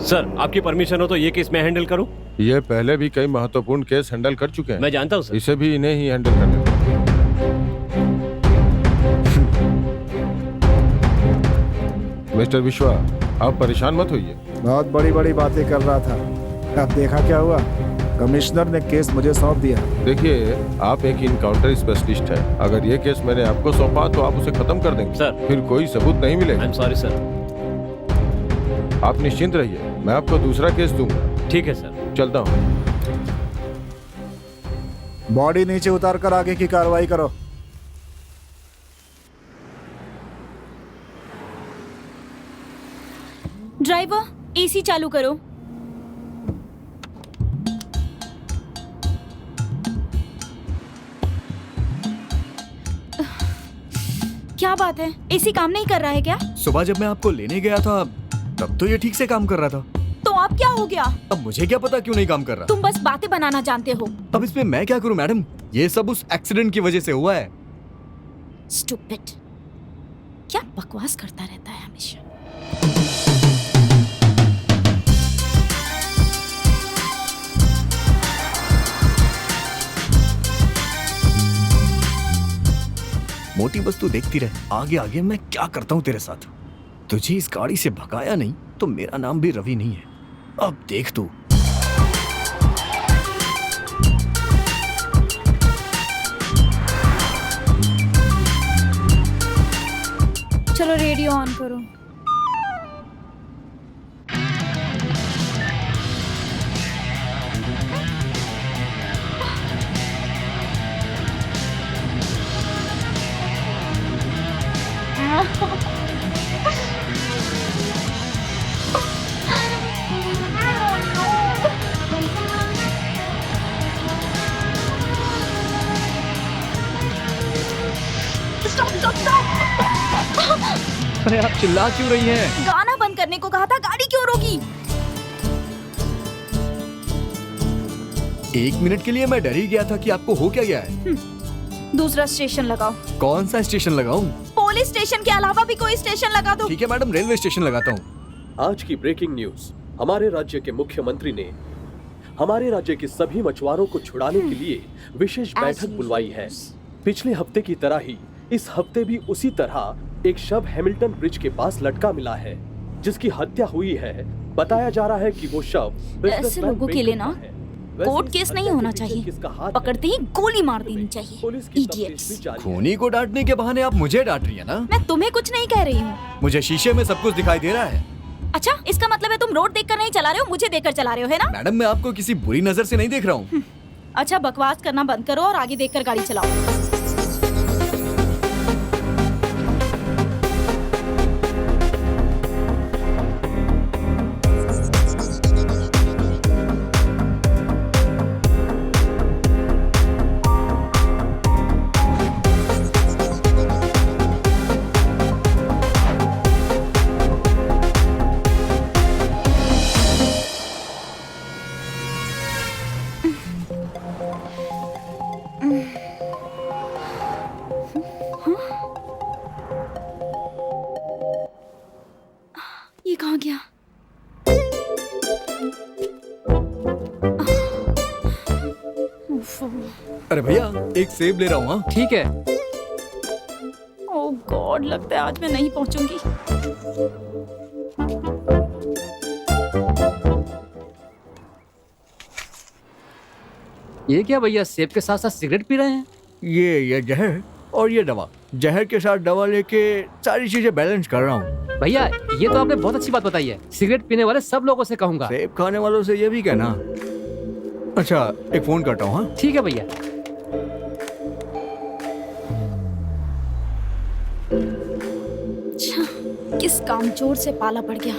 [SPEAKER 4] सर आपकी परमिशन हो तो ये केस मैं हैंडल करूं?
[SPEAKER 10] ये पहले भी कई महत्वपूर्ण केस हैंडल कर चुके हैं।
[SPEAKER 4] मैं जानता हूं सर।
[SPEAKER 10] इसे भी इन्हें ही हैंडल करने दो। मिस्टर विश्वा, आप परेशान मत होइए।
[SPEAKER 5] बहुत बड़ी बड़ी बातें कर रहा था, अब देखा क्या हुआ। कमिश्नर ने केस मुझे सौंप दिया।
[SPEAKER 10] देखिए आप एक इनकाउंटर स्पेशलिस्ट हैं, अगर ये केस मैंने आपको सौंपा तो आप उसे खत्म कर देंगे
[SPEAKER 4] सर।
[SPEAKER 10] फिर कोई सबूत नहीं मिलेगा।
[SPEAKER 4] I am sorry sir.
[SPEAKER 10] आप निश्चिंत रहिए, मैं आपको दूसरा केस दूंगा।
[SPEAKER 4] ठीक है सर।
[SPEAKER 10] चलता हूँ।
[SPEAKER 5] बॉडी नीचे उतार कर आगे की कार्रवाई करो।
[SPEAKER 1] ड्राइवर एसी चालू करो। क्या बात है, एसी काम नहीं कर रहा है क्या?
[SPEAKER 2] सुबह जब मैं आपको लेने गया था तब तो ये ठीक से काम कर रहा था।
[SPEAKER 1] तो अब क्या हो गया?
[SPEAKER 2] अब मुझे क्या पता क्यों नहीं काम कर रहा।
[SPEAKER 1] तुम बस बातें बनाना जानते हो।
[SPEAKER 2] अब इसमें मैं क्या करूं मैडम, ये सब उस एक्सीडेंट की वजह से हुआ है।
[SPEAKER 1] स्टूपिड, क्या बकवास करता रहता है हमेशा।
[SPEAKER 2] मोटी बस तू देखती रहे, आगे आगे मैं क्या करता हूँ तेरे साथ। तुझे इस गाड़ी से भगाया नहीं तो मेरा नाम भी रवि नहीं है। अब देख तू।
[SPEAKER 1] चलो ऑन करो।
[SPEAKER 2] अरे आप चिल्ला क्यों रही हैं?
[SPEAKER 1] गाना बंद करने को कहा था, गाड़ी क्यों रोकी?
[SPEAKER 2] 1 मिनट के लिए मैं डर ही गया था कि आपको हो क्या गया है।
[SPEAKER 1] दूसरा स्टेशन लगाओ।
[SPEAKER 2] कौन सा स्टेशन लगाऊं?
[SPEAKER 1] पुलिस स्टेशन के अलावा भी कोई स्टेशन लगा दो।
[SPEAKER 2] ठीक है मैडम, रेलवे स्टेशन लगाता हूँ।
[SPEAKER 9] आज की ब्रेकिंग न्यूज। हमारे राज्य के मुख्यमंत्री ने हमारे राज्य के सभी मछुआरों को छुड़ाने के लिए विशेष बैठक बुलवाई है। पिछले हफ्ते की तरह ही इस हफ्ते भी उसी तरह एक शव हैमिल्टन ब्रिज के पास लटका मिला है, जिसकी हत्या हुई है। बताया जा रहा है कि वो शव
[SPEAKER 1] ऐसे लोगों के लिए ना कोर्ट केस नहीं होना चाहिए, पकड़ते ही गोली मार देनी चाहिए। इडियट्स।
[SPEAKER 2] खूनी को डांटने के बहाने आप मुझे डांट रही है ना?
[SPEAKER 1] मैं तुम्हें कुछ नहीं कह रही हूँ।
[SPEAKER 2] मुझे शीशे में सब कुछ दिखाई दे रहा है।
[SPEAKER 1] अच्छा, इसका मतलब है तुम रोड देखकर नहीं चला रहे हो, मुझे देखकर चला रहे हो, है ना?
[SPEAKER 2] मैडम मैं आपको किसी बुरी नजर से नहीं देख रहा हूँ।
[SPEAKER 1] अच्छा, बकवास करना बंद करो और आगे देखकर गाड़ी चलाओ। ये कहाँ गया?
[SPEAKER 2] अरे भैया एक सेब ले रहा हूँ। हाँ
[SPEAKER 6] ठीक है।
[SPEAKER 1] ओह गॉड, लगता है आज मैं नहीं पहुंचूंगी।
[SPEAKER 6] ये क्या भैया, सेब के साथ साथ सिगरेट पी रहे हैं?
[SPEAKER 2] ये जहर और ये दवा, जहर के साथ दवा लेके सारी चीजें बैलेंस कर रहा हूँ।
[SPEAKER 6] भैया ये तो आपने बहुत अच्छी बात बताई है। सिगरेट पीने वाले सब लोगों से कहूंगा।
[SPEAKER 2] सेब खाने वालों से ये भी कहना। अच्छा एक फोन करता हूँ। हाँ
[SPEAKER 6] ठीक है भैया।
[SPEAKER 1] अच्छा, किस कामचोर से पाला पड़ गया।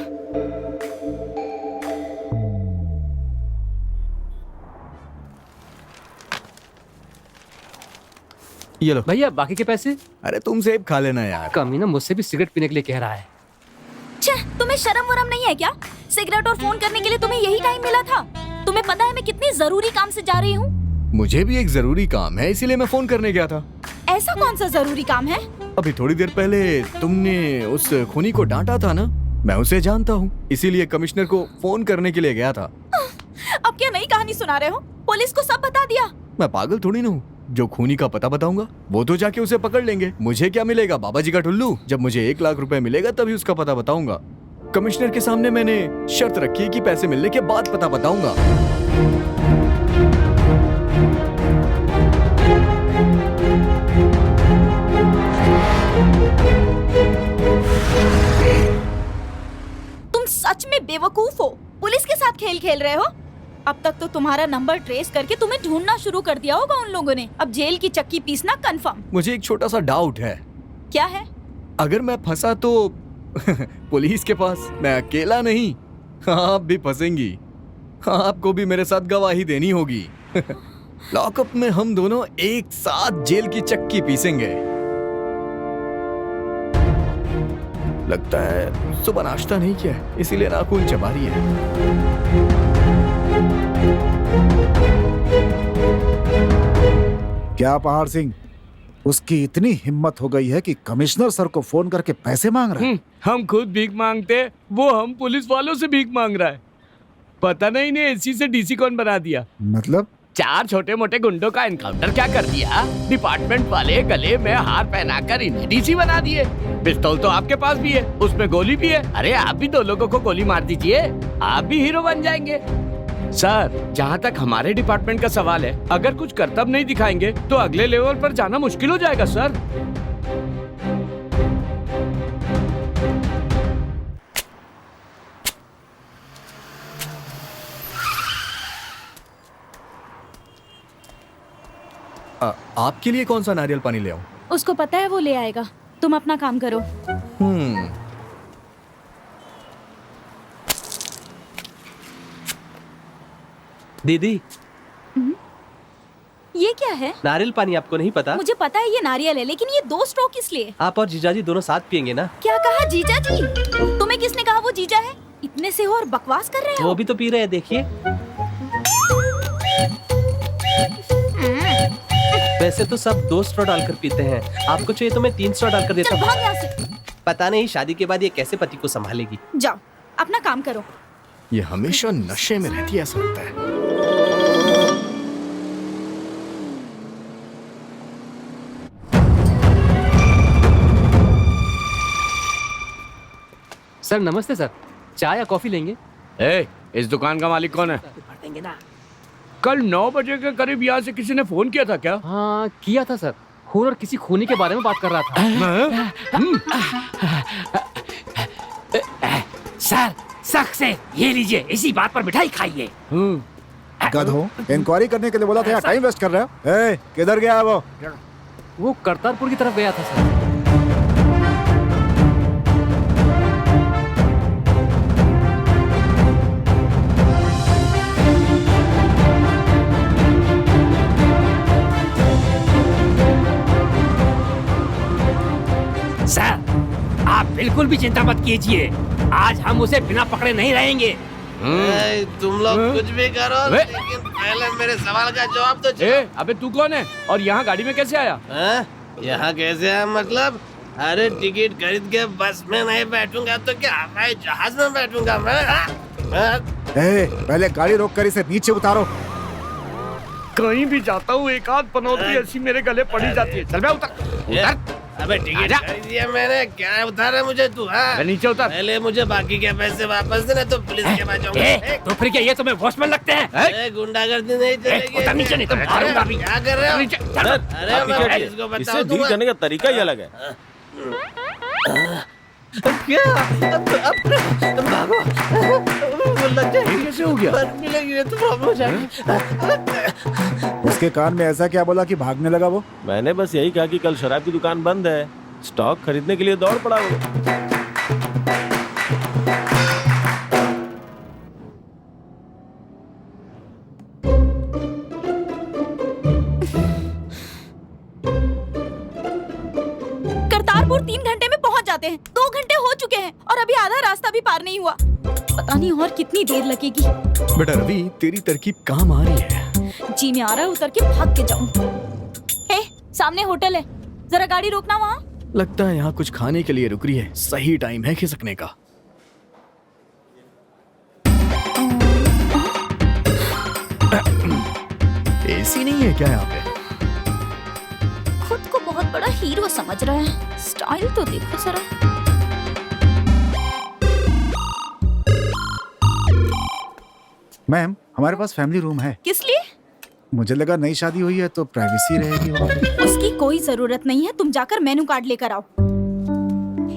[SPEAKER 2] ये लो
[SPEAKER 6] भैया बाकी के पैसे।
[SPEAKER 2] अरे तुम सेब खा लेना यार।
[SPEAKER 6] कमीना मुझसे भी सिगरेट पीने के लिए कह रहा है।
[SPEAKER 1] तुम्हें शर्म वरम नहीं है क्या? सिगरेट और फोन करने के लिए तुम्हें यही टाइम मिला था? तुम्हें पता है मैं कितनी जरूरी काम से जा रही हूँ?
[SPEAKER 2] मुझे भी एक जरूरी काम है, इसीलिए मैं फोन करने गया था।
[SPEAKER 1] ऐसा कौन सा जरूरी काम है?
[SPEAKER 2] अभी थोड़ी देर पहले तुमने उस खूनी को डांटा था ना, मैं उसे जानता हूँ, इसीलिए कमिश्नर को फोन करने के लिए गया था।
[SPEAKER 1] अब क्या नई कहानी सुना रहे हो? पुलिस को सब बता दिया?
[SPEAKER 2] मैं पागल थोड़ी ना हूँ, जो खूनी का पता बताऊंगा वो तो जाके उसे पकड़ लेंगे। मुझे क्या मिलेगा, बाबा जी का टुल्लू? जब मुझे 1 लाख रुपए मिलेगा तभी उसका पता बताऊंगा। कमिश्नर के सामने मैंने शर्त रखी है कि पैसे मिलने के बाद पता बताऊंगा।
[SPEAKER 1] तुम सच में बेवकूफ हो, पुलिस के साथ खेल खेल रहे हो। अब तक तो तुम्हारा नंबर ट्रेस करके तुम्हें ढूंढना शुरू कर दिया होगा उन लोगों ने। अब जेल की चक्की पीसना कंफर्म।
[SPEAKER 2] मुझे एक छोटा सा डाउट है।
[SPEAKER 1] क्या है?
[SPEAKER 2] अगर मैं फंसा तो पुलिस के पास मैं अकेला नहीं, आप भी फंसेंगी। आपको भी मेरे साथ गवाही देनी होगी। लॉकअप में हम दोनों एक साथ जेल की चक्की पीसेंगे। लगता है सुबह नाश्ता नहीं किया, इसीलिए नाखून चबा रही है।
[SPEAKER 5] क्या पहाड़ सिंह, उसकी इतनी हिम्मत हो गई है कि कमिश्नर सर को फोन करके पैसे मांग रहा है?
[SPEAKER 8] हम खुद भीख मांगते, वो हम पुलिस वालों से भीख मांग रहा है। पता नहीं इन्हें एसी से डीसी कौन बना दिया।
[SPEAKER 5] मतलब
[SPEAKER 8] 4 छोटे मोटे गुंडों का एनकाउंटर क्या कर दिया, डिपार्टमेंट वाले गले में हार पहनाकर इन्हें डीसी बना दिए। पिस्तौल तो आपके पास भी है, उसमें गोली भी है। अरे आप भी 2 लोगों को गोली मार दीजिए, आप भी हीरो बन जाएंगे। सर, जहाँ तक हमारे डिपार्टमेंट का सवाल है, अगर कुछ करतब नहीं दिखाएंगे तो अगले लेवल पर जाना मुश्किल हो जाएगा सर।
[SPEAKER 2] आपके लिए कौन सा नारियल पानी ले आऊं?
[SPEAKER 1] उसको पता है वो ले आएगा, तुम अपना काम करो।
[SPEAKER 7] दीदी,
[SPEAKER 1] ये क्या है?
[SPEAKER 7] नारियल पानी आपको नहीं पता?
[SPEAKER 1] मुझे पता है ये नारियल है, लेकिन ये 2 स्ट्रो किस लिए?
[SPEAKER 7] आप और जीजाजी दोनों साथ पियेंगे ना?
[SPEAKER 1] क्या कहा जीजा जी? तुम्हें किसने कहा वो जीजा है? इतने से हो और बकवास कर रहे हो।
[SPEAKER 7] वो भी तो पी रहे हैं, देखिए। वैसे तो सब 2 स्ट्रॉ डालकर पीते हैं, आपको चाहिए तो मैं 3 स्ट्रॉ डालकर देता
[SPEAKER 1] चल
[SPEAKER 7] हूँ।
[SPEAKER 1] भाग यहाँ से।
[SPEAKER 7] पता नहीं शादी के बाद ये कैसे पति को संभालेगी।
[SPEAKER 1] जाओ अपना काम करो।
[SPEAKER 2] ये हमेशा नशे में रहती है ऐसा लगता है।
[SPEAKER 6] सर नमस्ते सर, चाय या कॉफी लेंगे?
[SPEAKER 8] ए, इस दुकान का मालिक कौन है?
[SPEAKER 7] देंगे ना।
[SPEAKER 8] कल 9 बजे के करीब यहाँ से किसी ने फोन किया था क्या?
[SPEAKER 6] हाँ किया था सर, खून और किसी खूनी के बारे में बात कर रहा था।
[SPEAKER 12] सर सख्त से ये लीजिए, इसी बात पर मिठाई खाइए।
[SPEAKER 5] गधो, इंक्वायरी करने के लिए बोला था या टाइम वेस्ट कर रहे हो? ए, किधर गया है
[SPEAKER 6] वो करतारपुर की तरफ गया था सर।
[SPEAKER 12] सर आप बिल्कुल भी चिंता मत कीजिए, आज हम उसे बिना पकड़े नहीं रहेंगे।
[SPEAKER 7] तुम लोग कुछ भी करो, लेकिन पहले मेरे सवाल का जवाब तो
[SPEAKER 8] ए, अबे तू कौन है और यहाँ गाड़ी में कैसे आया?
[SPEAKER 7] यहाँ कैसे है मतलब? अरे टिकट खरीद के बस में नहीं बैठूंगा तो क्या हवाई जहाज में बैठूंगा मैं?
[SPEAKER 5] ए, पहले गाड़ी रोक कर इसे नीचे उतारो।
[SPEAKER 8] कहीं भी जाता हूँ एक आध पनौती ऐसी मेरे गले पड़ी जाती है। चल बे उतर।
[SPEAKER 7] अबे टिकट खरीद दिया मैंने, क्या उतारा मुझे तू?
[SPEAKER 8] नीचे उतर।
[SPEAKER 7] पहले मुझे बाकी के पैसे वापस देना तो पुलिस के पास जाऊंगा।
[SPEAKER 12] तो फिर क्या ये तुम्हें वॉचमैन लगते हैं?
[SPEAKER 7] गुंडागर्दी नहीं चलेगी।
[SPEAKER 12] उतर नीचे, नहीं तो मारूंगा भी।
[SPEAKER 7] क्या कर रहे हो? अरे मैं पुलिस को
[SPEAKER 10] इससे
[SPEAKER 7] बताऊं
[SPEAKER 10] डील करने का तरीका ही अलग है।
[SPEAKER 7] क्या? भागो, लग जाएगी।
[SPEAKER 8] कैसे हो गया?
[SPEAKER 7] मिलेगी तो प्रॉब्लम हो जाएगी।
[SPEAKER 5] उसके कान में ऐसा क्या बोला कि भागने लगा वो?
[SPEAKER 10] मैंने बस यही कहा कि कल शराब की दुकान बंद है, स्टॉक खरीदने के लिए दौड़ पड़ा वो।
[SPEAKER 1] करतारपुर 3 घंटे में पहुंच जाते हैं, 2 घंटे हो चुके हैं और अभी आधा रास्ता भी पार नहीं हुआ। पता नहीं और कितनी देर लगेगी।
[SPEAKER 2] बेटा रवि, तेरी तरकीब काम आ रही है।
[SPEAKER 1] जी में आ रहा है, उतर के भाग के जाऊं। हे, सामने होटल है, जरा गाड़ी रोकना वहाँ।
[SPEAKER 2] लगता है यहाँ कुछ खाने के लिए रुक रही है। सही टाइम है खिसकने का। एसी नहीं है क्या यहाँ पे?
[SPEAKER 1] खुद को बहुत बड़ा हीरो समझ रहा है। स्टाइल तो देखो जरा।
[SPEAKER 5] मैम, हमारे पास फैमिली रूम है।
[SPEAKER 1] किस लिए?
[SPEAKER 5] मुझे लगा नई शादी हुई है तो प्राइवेसी रहेगी वहाँ पे।
[SPEAKER 1] उसकी कोई जरूरत नहीं है, तुम जाकर मेनू कार्ड लेकर आओ।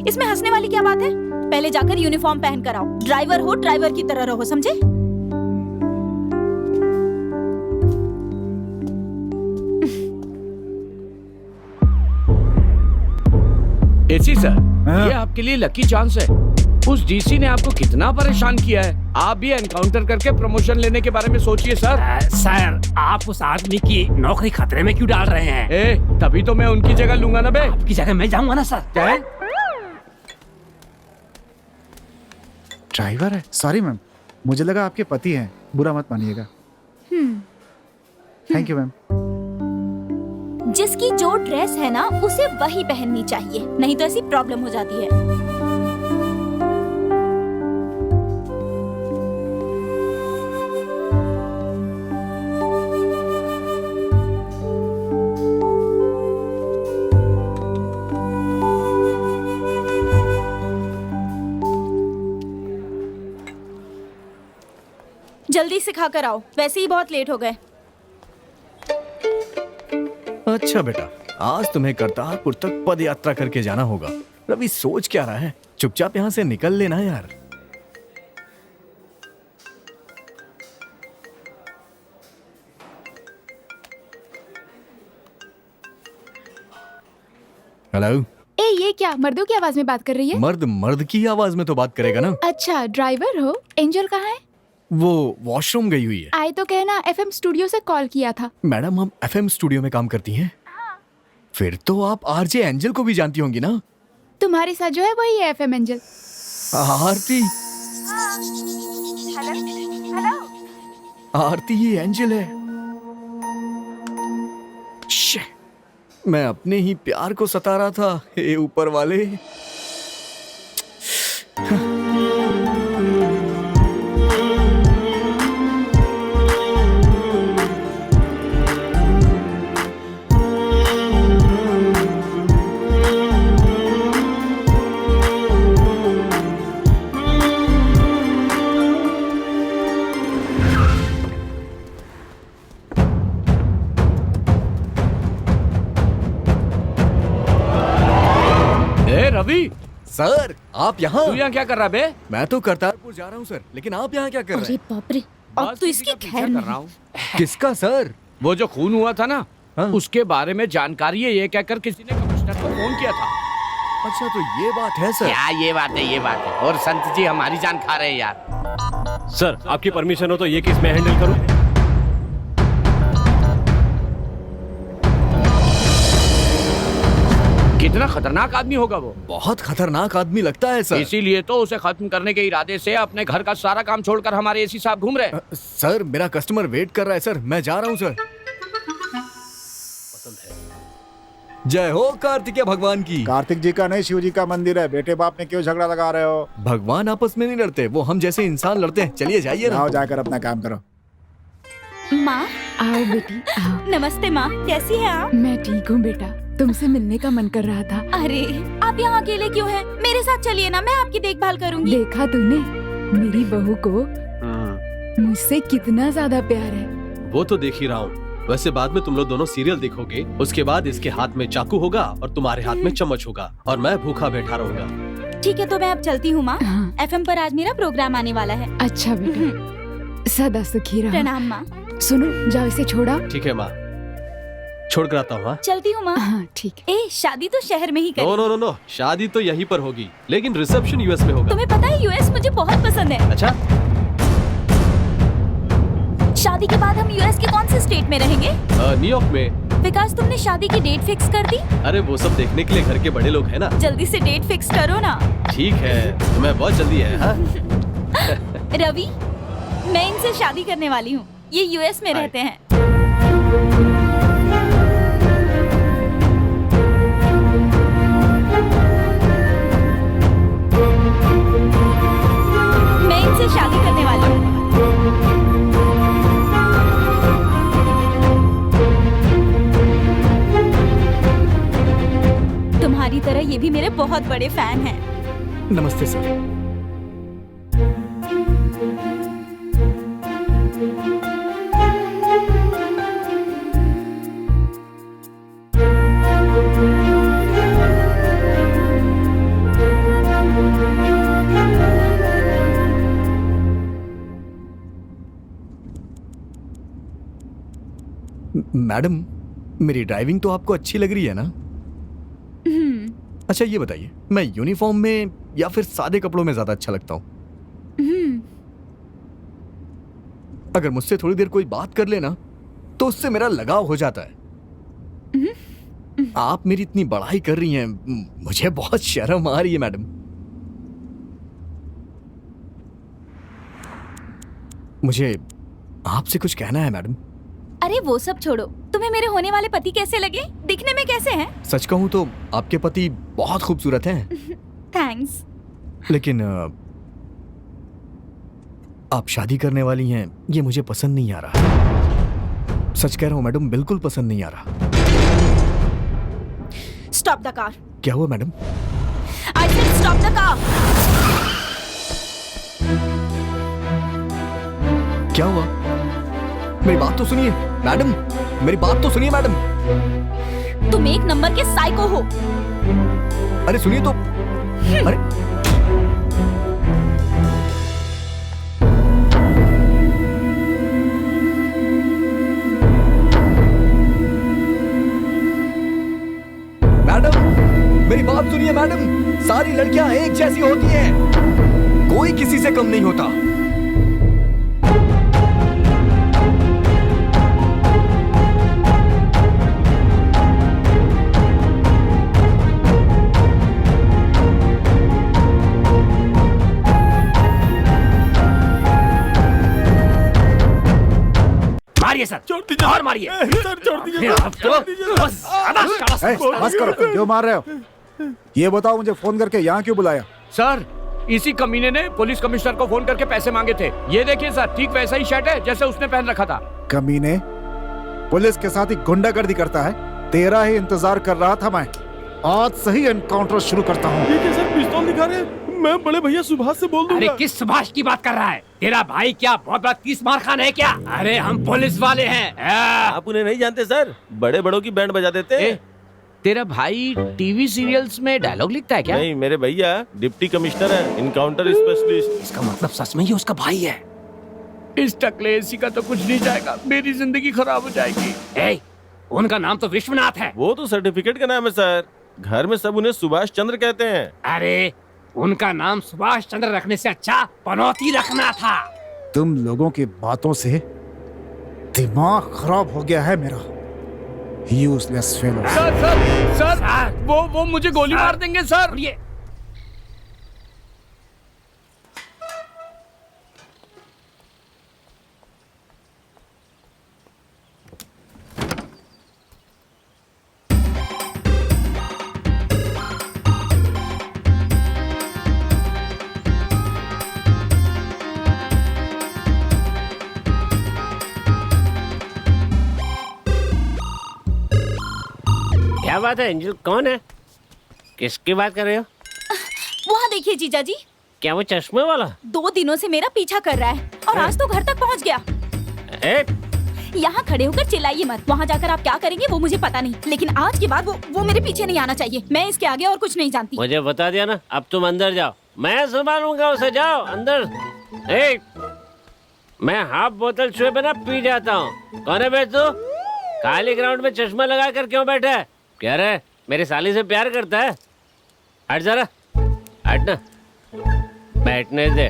[SPEAKER 1] इसमें हंसने वाली क्या बात है? पहले जाकर यूनिफॉर्म पहन कर आओ। ड्राइवर हो, ड्राइवर की तरह रहो, समझे?
[SPEAKER 8] एसी सर, ये आपके लिए लकी चांस है। उस डीसी ने आपको कितना परेशान किया है। आप भी एनकाउंटर करके प्रमोशन लेने के बारे में सोचिए सर।
[SPEAKER 12] सर आप उस आदमी की नौकरी खतरे में क्यों डाल रहे हैं?
[SPEAKER 8] ए, तभी तो मैं उनकी जगह लूंगा ना बे।
[SPEAKER 12] आपकी जगह मैं जाऊंगा ना सर।
[SPEAKER 8] क्या है?
[SPEAKER 5] ड्राइवर है? सॉरी मैम, मुझे लगा आपके पति हैं, बुरा मत मानिएगा। Thank you ma'am.
[SPEAKER 1] जिसकी जो ड्रेस है ना, उसे वही पहननी चाहिए, नहीं तो ऐसी प्रॉब्लम हो जाती है। जल्दी सिखा कर आओ, वैसे ही बहुत लेट हो गए।
[SPEAKER 2] अच्छा बेटा, आज तुम्हें करतारपुर तक पद यात्रा करके जाना होगा। रवि सोच क्या रहा है? चुपचाप यहाँ से निकल लेना यार। हेलो।
[SPEAKER 3] ए ये क्या मर्दों की आवाज में बात कर रही है?
[SPEAKER 2] मर्द मर्द की आवाज में तो बात करेगा ना।
[SPEAKER 3] अच्छा ड्राइवर हो? एंजल कहाँ है?
[SPEAKER 2] वो वॉशरूम गई हुई है।
[SPEAKER 3] आए तो कहना एफएम स्टूडियो से कॉल किया था।
[SPEAKER 2] मैडम हम एफएम स्टूडियो में काम करती हैं। फिर तो आप आरजे एंजल को भी जानती होंगी ना।
[SPEAKER 3] तुम्हारे साथ जो है वही है एफएम एंजल।
[SPEAKER 2] आरती। आरती ही एंजल है। शे, मैं अपने ही प्यार को सता रहा था। हे ऊपर वाले।
[SPEAKER 8] रवि
[SPEAKER 2] सर आप यहाँ?
[SPEAKER 8] तू यहाँ क्या कर रहा बे?
[SPEAKER 2] मैं तो करतारपुर जा रहा हूँ सर, लेकिन आप यहाँ क्या कर रहे
[SPEAKER 1] अरे
[SPEAKER 2] हैं?
[SPEAKER 1] बाप रे, अब तो इसकी खैर
[SPEAKER 8] कर रहा हूँ।
[SPEAKER 2] किसका सर?
[SPEAKER 8] वो जो खून हुआ था ना,
[SPEAKER 2] हाँ?
[SPEAKER 8] उसके बारे में जानकारी है ये कहकर किसी ने कमिश्नर को फोन किया था।
[SPEAKER 2] अच्छा तो ये बात है सर।
[SPEAKER 12] क्या ये बात है, ये बात है। और संत जी हमारी जान खा रहे हैं यार।
[SPEAKER 4] सर आपकी परमिशन हो तो ये केस मैं हैंडल करूं?
[SPEAKER 8] कितना खतरनाक आदमी होगा वो।
[SPEAKER 2] बहुत खतरनाक आदमी लगता है सर।
[SPEAKER 8] इसीलिए तो उसे खत्म करने के इरादे से अपने घर का सारा काम छोड़कर हमारे एसी साहब घूम रहे हैं।
[SPEAKER 2] सर मेरा कस्टमर वेट कर रहा है सर, मैं जा रहा हूँ सर। जय हो कार्तिकेय भगवान की।
[SPEAKER 5] कार्तिक जी का नहीं, शिव जी का मंदिर है। बेटे बाप में क्यों झगड़ा लगा रहे हो?
[SPEAKER 2] भगवान आपस में नहीं लड़ते, वो हम जैसे इंसान लड़ते हैं। चलिए जाइए ना।
[SPEAKER 5] आओ जाकर अपना काम करो।
[SPEAKER 1] माँ
[SPEAKER 3] आओ बेटी आओ।
[SPEAKER 1] नमस्ते माँ, कैसी है आप?
[SPEAKER 3] मैं ठीक हूँ बेटा, तुमसे मिलने का मन कर रहा था।
[SPEAKER 1] अरे आप यहाँ अकेले क्यों हैं? मेरे साथ चलिए ना, मैं आपकी देखभाल करूँगी।
[SPEAKER 3] देखा तूने मेरी बहू को मुझसे कितना ज्यादा प्यार है।
[SPEAKER 9] वो तो देख ही रहा हूँ। वैसे बाद में तुम लोग दोनों सीरियल देखोगे, उसके बाद इसके हाथ में चाकू होगा और तुम्हारे हाथ में चम्मच होगा और मैं भूखा बैठा रहूंगा।
[SPEAKER 1] ठीक है तो मैं अब चलती हूँ माँ।
[SPEAKER 3] हाँ।
[SPEAKER 1] एफएम पर आज मेरा प्रोग्राम आने वाला है।
[SPEAKER 3] अच्छा बेटा, सदा सुखी रहो।
[SPEAKER 1] प्रणाम माँ।
[SPEAKER 3] सुनो जाओ इसे छोड़ा।
[SPEAKER 9] ठीक है माँ, छोड़ कर आता हूँ।
[SPEAKER 1] चलती हूँ माँ।
[SPEAKER 3] हाँ ठीक।
[SPEAKER 1] ए शादी तो शहर में ही
[SPEAKER 9] नो
[SPEAKER 1] करें।
[SPEAKER 9] नो नो नो, शादी तो यहीं पर होगी, लेकिन रिसेप्शन यूएस में होगा।
[SPEAKER 1] तुम्हें पता है यूएस मुझे बहुत पसंद है।
[SPEAKER 9] अच्छा,
[SPEAKER 1] शादी के बाद हम यूएस के कौन से स्टेट में रहेंगे?
[SPEAKER 9] न्यूयॉर्क में।
[SPEAKER 1] विकास तुमने शादी की डेट फिक्स कर दी?
[SPEAKER 9] अरे वो सब देखने के लिए घर के बड़े लोग हैं ना।
[SPEAKER 1] जल्दी से डेट फिक्स करो ना।
[SPEAKER 9] ठीक है, तुम्हें बहुत जल्दी है। हाँ?
[SPEAKER 1] रवि, मैं इनसे शादी करने वाली हूँ। ये यूएस में रहते हैं। मैं इनसे शादी करने वाली हूँ। तुम्हारी तरह ये भी मेरे बहुत बड़े फैन हैं।
[SPEAKER 2] नमस्ते सर। मैडम मेरी ड्राइविंग तो आपको अच्छी लग रही है ना? अच्छा ये बताइए, मैं यूनिफॉर्म में या फिर सादे कपड़ों में ज्यादा अच्छा लगता हूँ? अगर मुझसे थोड़ी देर कोई बात कर लेना तो उससे मेरा लगाव हो जाता है। आप मेरी इतनी बड़ाई कर रही हैं, मुझे बहुत शर्म आ रही है मैडम। मुझे आपसे कुछ कहना है मैडम।
[SPEAKER 1] अरे वो सब छोड़ो, तुम्हें मेरे होने वाले पति कैसे लगे? दिखने में कैसे हैं?
[SPEAKER 2] सच कहूं तो आपके पति बहुत खूबसूरत हैं।
[SPEAKER 1] थैंक्स।
[SPEAKER 2] लेकिन आप शादी करने वाली हैं ये मुझे पसंद नहीं आ रहा। सच कह रहा हूं मैडम, बिल्कुल पसंद नहीं आ रहा।
[SPEAKER 1] Stop the car.
[SPEAKER 2] क्या हुआ madam?
[SPEAKER 1] I said stop the car.
[SPEAKER 2] क्या हुआ? मेरी बात तो सुनिए मैडम, मेरी बात तो सुनिए मैडम।
[SPEAKER 1] तुम एक नंबर के साइको हो।
[SPEAKER 2] अरे सुनिए तो। अरे मैडम बात सुनिए मैडम, सारी लड़कियां एक जैसी होती हैं, कोई किसी से कम नहीं होता।
[SPEAKER 12] मारिए सर, छोड़ दीजिए और मारिए सर, छोड़ दीजिए
[SPEAKER 5] बस करो, क्यों मार रहे हो? ये बताओ मुझे फोन करके यहाँ क्यों बुलाया?
[SPEAKER 8] सर, इसी कमीने ने पुलिस कमिश्नर को फोन करके पैसे मांगे थे। ये देखिए सर, ठीक वैसा ही शर्ट है जैसे उसने पहन रखा था।
[SPEAKER 5] कमीने पुलिस के साथ ही गुंडागर्दी करता है, तेरा ही इंतजार कर रहा था मैं। आज सही एनकाउंटर शुरू करता हूँ।
[SPEAKER 10] ये कैसे पिस्तौल दिखा रहे हैं? मैं बड़े भैया सुभाष से बोल दूंगा।
[SPEAKER 12] अरे किस सुभाष की बात कर रहा है? तेरा भाई क्या बहुत बड़ा 30 मार खान है क्या? अरे हम पुलिस वाले हैं।
[SPEAKER 10] आप उन्हें नहीं जानते सर, बड़े बड़ों की बैंड बजा देते हैं।
[SPEAKER 8] तेरा भाई टीवी सीरियल्स में डायलॉग लिखता है क्या?
[SPEAKER 10] नहीं, मेरे भैया डिप्टी कमिश्नर है, इनकाउंटर स्पेशलिस्ट।
[SPEAKER 12] इसका मतलब सच में ही उसका भाई है।
[SPEAKER 8] इस टकलेसी का तो कुछ नहीं जाएगा, मेरी जिंदगी खराब हो जाएगी।
[SPEAKER 12] ए, उनका नाम तो विश्वनाथ है।
[SPEAKER 10] वो तो सर्टिफिकेट का नाम है सर, घर में सब उन्हें सुभाष चंद्र कहते हैं।
[SPEAKER 12] अरे उनका नाम सुभाष चंद्र रखने से अच्छा पनौती रखना था।
[SPEAKER 5] तुम लोगों की बातों से दिमाग खराब हो गया है मेरा। Useless fellow.
[SPEAKER 8] सर, वो मुझे गोली मार देंगे सर।
[SPEAKER 12] ये
[SPEAKER 4] क्या बात है एंजल, कौन है? किसकी बात कर रहे हो?
[SPEAKER 1] वहाँ देखिए जीजा जी,
[SPEAKER 4] क्या वो चश्मे वाला?
[SPEAKER 1] 2 दिनों से मेरा पीछा कर रहा है और आज तो घर तक पहुँच गया। यहाँ खड़े होकर चिल्लाइए मत, वहाँ जाकर आप क्या करेंगे वो मुझे पता नहीं, लेकिन आज के बाद वो मेरे पीछे नहीं आना चाहिए। मैं इसके आगे और कुछ नहीं जानती।
[SPEAKER 4] मुझे बता दिया ना, अब तुम अंदर जाओ, मैं संभालूंगा उसे। जाओ अंदर। मैं हाफ बोतल छुए बिना पी जाता हूँ। कौन है बे तू? खाली ग्राउंड में चश्मा लगा कर क्यों बैठा है? क्या रे, मेरी साली से प्यार करता है? हट जरा, हट ना, बैठने दे।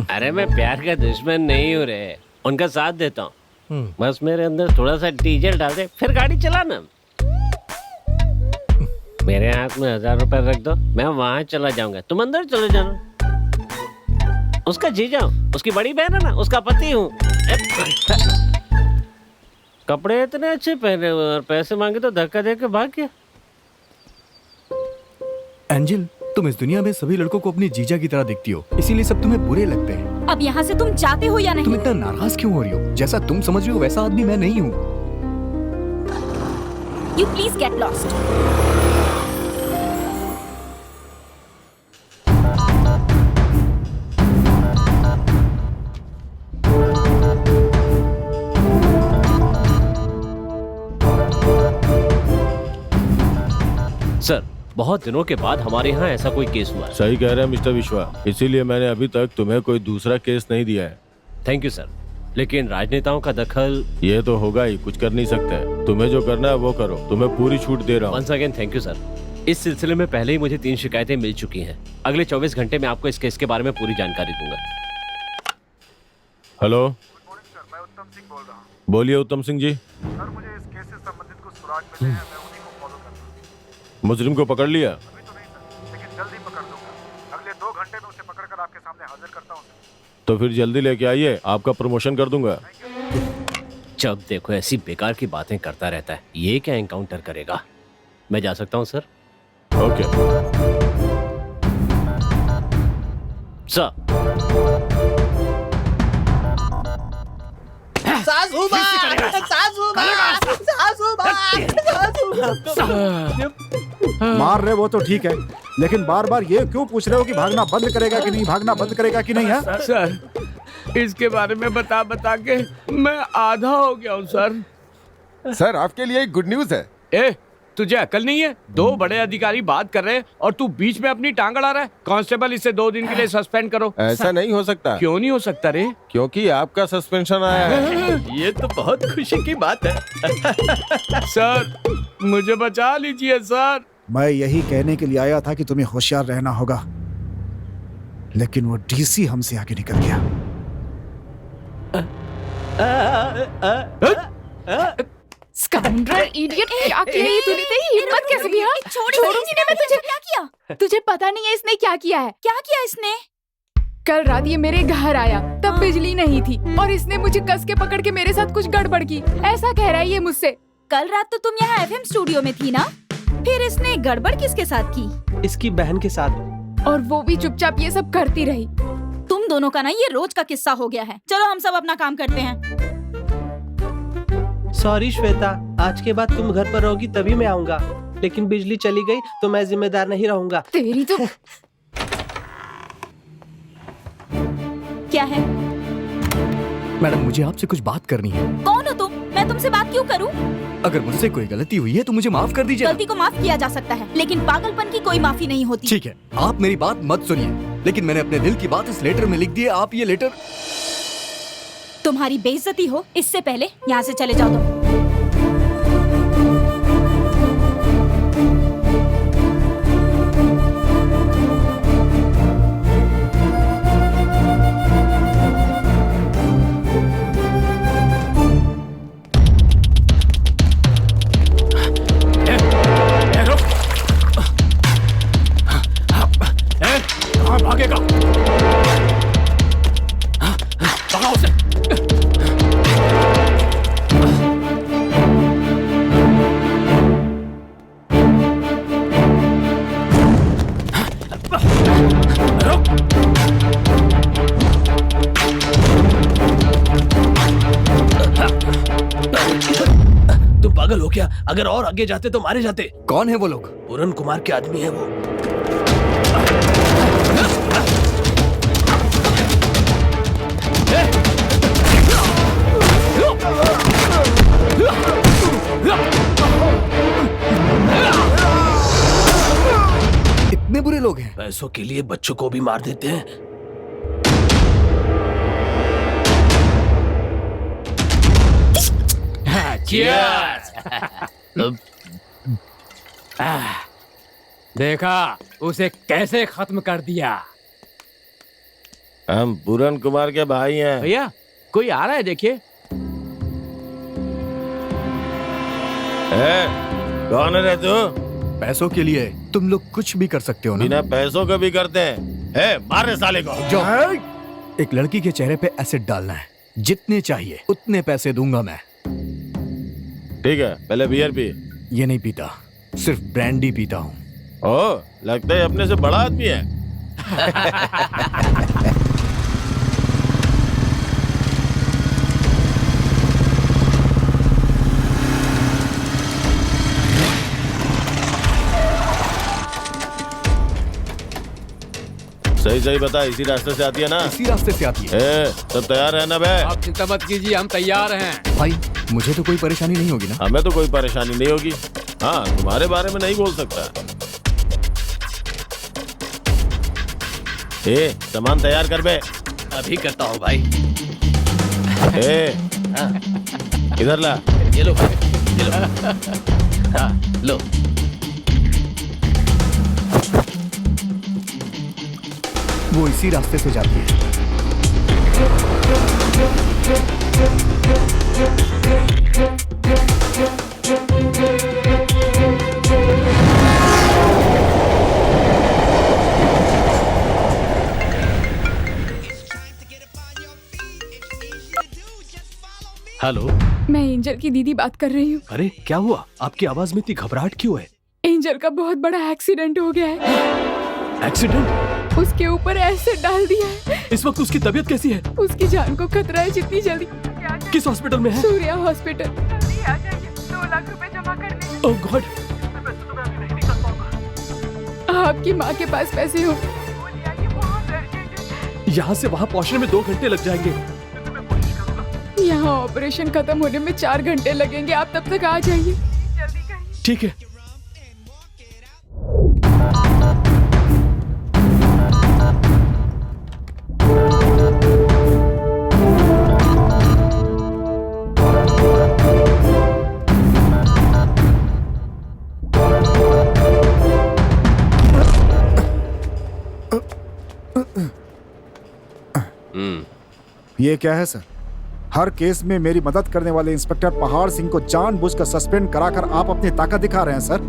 [SPEAKER 4] अरे मैं प्यार का दुश्मन नहीं हूँ रे, उनका साथ देता हूँ। बस मेरे अंदर थोड़ा सा डीजल डाल दे, फिर गाड़ी चलाना। मेरे हाथ में 1000 रुपए रख दो, मैं वहां चला जाऊंगा, तुम अंदर चले जाना। उसका जीजा हूँ, उसकी बड़ी बहन है ना, उसका पति हूँ। कपड़े इतने अच्छे पहने हुए और पैसे मांगे तो धक्का दे के भाग गया।
[SPEAKER 2] एंजल, तुम इस दुनिया में सभी लड़कों को अपनी जीजा की तरह दिखती हो, इसीलिए सब तुम्हें बुरे लगते हैं।
[SPEAKER 1] अब यहाँ से तुम जाते हो या नहीं?
[SPEAKER 2] तुम इतना नाराज क्यों हो रही हो? जैसा तुम समझ रही हो वैसा आदमी मैं नहीं हूँ।
[SPEAKER 1] You please get lost.
[SPEAKER 4] Sir, बहुत दिनों के बाद हमारे यहाँ ऐसा कोई केस हुआ है।
[SPEAKER 10] सही कह रहे हैं मिस्टर विश्वा, इसीलिए मैंने अभी तक तुम्हें कोई दूसरा केस नहीं दिया है।
[SPEAKER 4] थैंक यू सर, लेकिन राजनेताओं का दखल।
[SPEAKER 10] ये तो होगा ही, कुछ कर नहीं सकते। तुम्हें जो करना है वो करो, तुम्हें पूरी छूट दे रहा हूँ।
[SPEAKER 4] Once again thank you sir. इस सिलसिले में पहले ही मुझे 3 शिकायतें मिल चुकी हैं। अगले 24 घंटे में आपको इस केस के बारे में पूरी जानकारी दूंगा।
[SPEAKER 10] हेलो,
[SPEAKER 13] मैं उत्तम सिंह बोल रहा हूँ।
[SPEAKER 10] बोलिए उत्तम सिंह जी।
[SPEAKER 13] सर, मुझे इस केस से संबंधित कुछ सुराग मिले हैं, मैं उन्हीं को फॉलो कर रहा हूँ।
[SPEAKER 10] मुजरिम को पकड़ लिया?
[SPEAKER 13] अभी तो नहीं सर, लेकिन जल्दी पकड़ दूंगा। अगले 2 घंटे में उसे पकड़कर आपके सामने हाजिर करता हूँ।
[SPEAKER 10] तो फिर जल्दी लेके आइए, आपका प्रमोशन कर दूंगा।
[SPEAKER 4] जब देखो ऐसी बेकार की बातें करता रहता है, ये क्या एनकाउंटर करेगा? मैं जा सकता हूँ सर?
[SPEAKER 10] Okay
[SPEAKER 4] sir.
[SPEAKER 7] सासू माँ, सासू माँ, सासू माँ, सासू माँ।
[SPEAKER 5] मार रहे वो तो ठीक है, लेकिन बार बार ये क्यों पूछ रहे हो कि भागना बंद करेगा कि नहीं, भागना बंद करेगा कि नहीं है?
[SPEAKER 8] सर, इसके बारे में बता बता के मैं आधा हो गया हूँ सर।
[SPEAKER 10] सर, आपके लिए एक गुड न्यूज है।
[SPEAKER 8] ए, तुझे अकल नहीं है? 2 बड़े अधिकारी बात कर रहे हैं और तू बीच में अपनी टांग अड़ा रहा है। कांस्टेबल, इसे 2 दिन के लिए सस्पेंड करो।
[SPEAKER 10] ऐसा नहीं हो सकता।
[SPEAKER 8] क्यों नहीं हो सकता रे?
[SPEAKER 10] क्योंकि आपका सस्पेंशन आया है।
[SPEAKER 7] ये तो बहुत खुशी की बात है।
[SPEAKER 8] सर, मुझे बचा लीजिए सर।
[SPEAKER 5] मैं यही कहने के लिए आया था कि तुम्हें होशियार रहना होगा, लेकिन वो डीसी हमसे आगे निकल गया।
[SPEAKER 3] स्काउंड्रल, इडियट, क्या किया ये तूने? तेरी हिम्मत कैसे भी? हाँ, छोड़ूंगी नहीं मैं तुझे।
[SPEAKER 1] क्या किया?
[SPEAKER 3] तुझे पता नहीं है इसने क्या किया है?
[SPEAKER 1] क्या किया इसने?
[SPEAKER 3] कल रात ये मेरे घर आया, तब बिजली नहीं थी और इसने मुझे कस के पकड़ के मेरे साथ कुछ गड़बड़ की, ऐसा कह रहा है ये मुझसे।
[SPEAKER 1] कल रात तो तुम यहाँ FM स्टूडियो में थी ना? फिर इसने गड़बड़ किसके साथ की?
[SPEAKER 7] इसकी बहन के साथ।
[SPEAKER 3] और वो भी चुपचाप ये सब करती रही।
[SPEAKER 1] तुम दोनों का ना ये रोज का किस्सा हो गया है। चलो हम सब अपना काम करते हैं।
[SPEAKER 7] सॉरी श्वेता, आज के बाद तुम घर पर रहोगी तभी मैं आऊंगा, लेकिन बिजली चली गई तो मैं जिम्मेदार नहीं रहूंगा।
[SPEAKER 3] तेरी तो
[SPEAKER 1] क्या है?
[SPEAKER 2] मैडम, मुझे आपसे कुछ बात करनी है।
[SPEAKER 1] कौन हो तुम? मैं तुमसे बात क्यों करूं?
[SPEAKER 2] अगर मुझसे कोई गलती हुई है तो मुझे माफ कर दीजिए।
[SPEAKER 1] गलती को माफ किया जा सकता है, लेकिन पागलपन की कोई माफी नहीं होती।
[SPEAKER 2] ठीक है, आप मेरी बात मत सुनिए, लेकिन मैंने अपने दिल की बात इस लेटर में लिख दी है। आप ये लेटर।
[SPEAKER 1] तुम्हारी बेइज्जती हो इससे पहले यहाँ से चले जाओ तुम।
[SPEAKER 4] भागेगा, भगाओ उसे।
[SPEAKER 7] तुम पागल हो क्या? अगर और आगे जाते तो मारे जाते।
[SPEAKER 2] कौन है वो लोग?
[SPEAKER 7] पूरन कुमार के आदमी है वो।
[SPEAKER 2] इतने बुरे लोग हैं?
[SPEAKER 7] पैसों के लिए बच्चों को भी मार देते हैं।
[SPEAKER 6] देखा उसे कैसे खत्म कर दिया।
[SPEAKER 10] हम पूरन कुमार के भाई हैं।
[SPEAKER 8] भैया कोई आ रहा है, देखिए।
[SPEAKER 10] कौन है रे तू?
[SPEAKER 2] पैसों के लिए तुम लोग कुछ भी कर सकते हो ना?
[SPEAKER 10] बिना पैसों का भी करते हैं। मारे साले को।
[SPEAKER 2] जो एक लड़की के चेहरे पे एसिड डालना है, जितने चाहिए उतने पैसे दूंगा मैं।
[SPEAKER 10] ठीक है, पहले बियर पी।
[SPEAKER 2] ये नहीं पीता, सिर्फ ब्रांडी पीता हूँ।
[SPEAKER 10] ओ, लगता है अपने से बड़ा आदमी है। सही सही बता, इसी रास्ते से आती है ना?
[SPEAKER 2] इसी रास्ते से आती है।
[SPEAKER 10] सब तैयार है ना बे?
[SPEAKER 6] आप चिंता मत कीजिए, हम तैयार हैं।
[SPEAKER 2] भाई मुझे तो कोई परेशानी नहीं होगी ना?
[SPEAKER 10] हमें तो कोई परेशानी नहीं होगी। हाँ, तुम्हारे बारे में नहीं बोल सकता। सामान तैयार कर बे।
[SPEAKER 7] अभी करता हूँ भाई।
[SPEAKER 10] इधर ला।
[SPEAKER 7] ये लो, ये लो। हाँ, लो।
[SPEAKER 2] वो इसी रास्ते से जाती है।
[SPEAKER 7] हेलो,
[SPEAKER 3] मैं एंजल की दीदी बात कर रही हूँ।
[SPEAKER 7] अरे क्या हुआ? आपकी आवाज में इतनी घबराहट क्यों है?
[SPEAKER 3] एंजल का बहुत बड़ा एक्सीडेंट हो गया है।
[SPEAKER 7] एक्सीडेंट?
[SPEAKER 3] उसके ऊपर एसिड डाल दिया है।
[SPEAKER 7] इस वक्त उसकी तबीयत कैसी है?
[SPEAKER 3] उसकी जान को खतरा है, जितनी जल्दी।
[SPEAKER 7] किस हॉस्पिटल में है?
[SPEAKER 3] सूर्या हॉस्पिटल।
[SPEAKER 13] जल्दी आ जाइए, 2 लाख रुपए जमा करने।
[SPEAKER 7] ओह गॉड।
[SPEAKER 13] वैसे तो मैं अभी नहीं निकल पाऊंगा।
[SPEAKER 3] आपकी माँ के पास पैसे हो?
[SPEAKER 13] बोलिए, ये बहुत अर्जेंट है।
[SPEAKER 7] यहाँ से वहाँ पहुँचने में 2 घंटे लग जाएंगे।
[SPEAKER 13] मैं कोशिश करूंगा।
[SPEAKER 3] यहाँ ऑपरेशन खत्म होने में 4 घंटे लगेंगे, आप तब तक आ जाइए।
[SPEAKER 13] जल्दी करिए।
[SPEAKER 7] ठीक है।
[SPEAKER 5] ये क्या है सर? हर केस में मेरी मदद करने वाले इंस्पेक्टर पहाड़ सिंह को जानबूझकर सस्पेंड कराकर आप अपनी ताकत दिखा रहे हैं सर,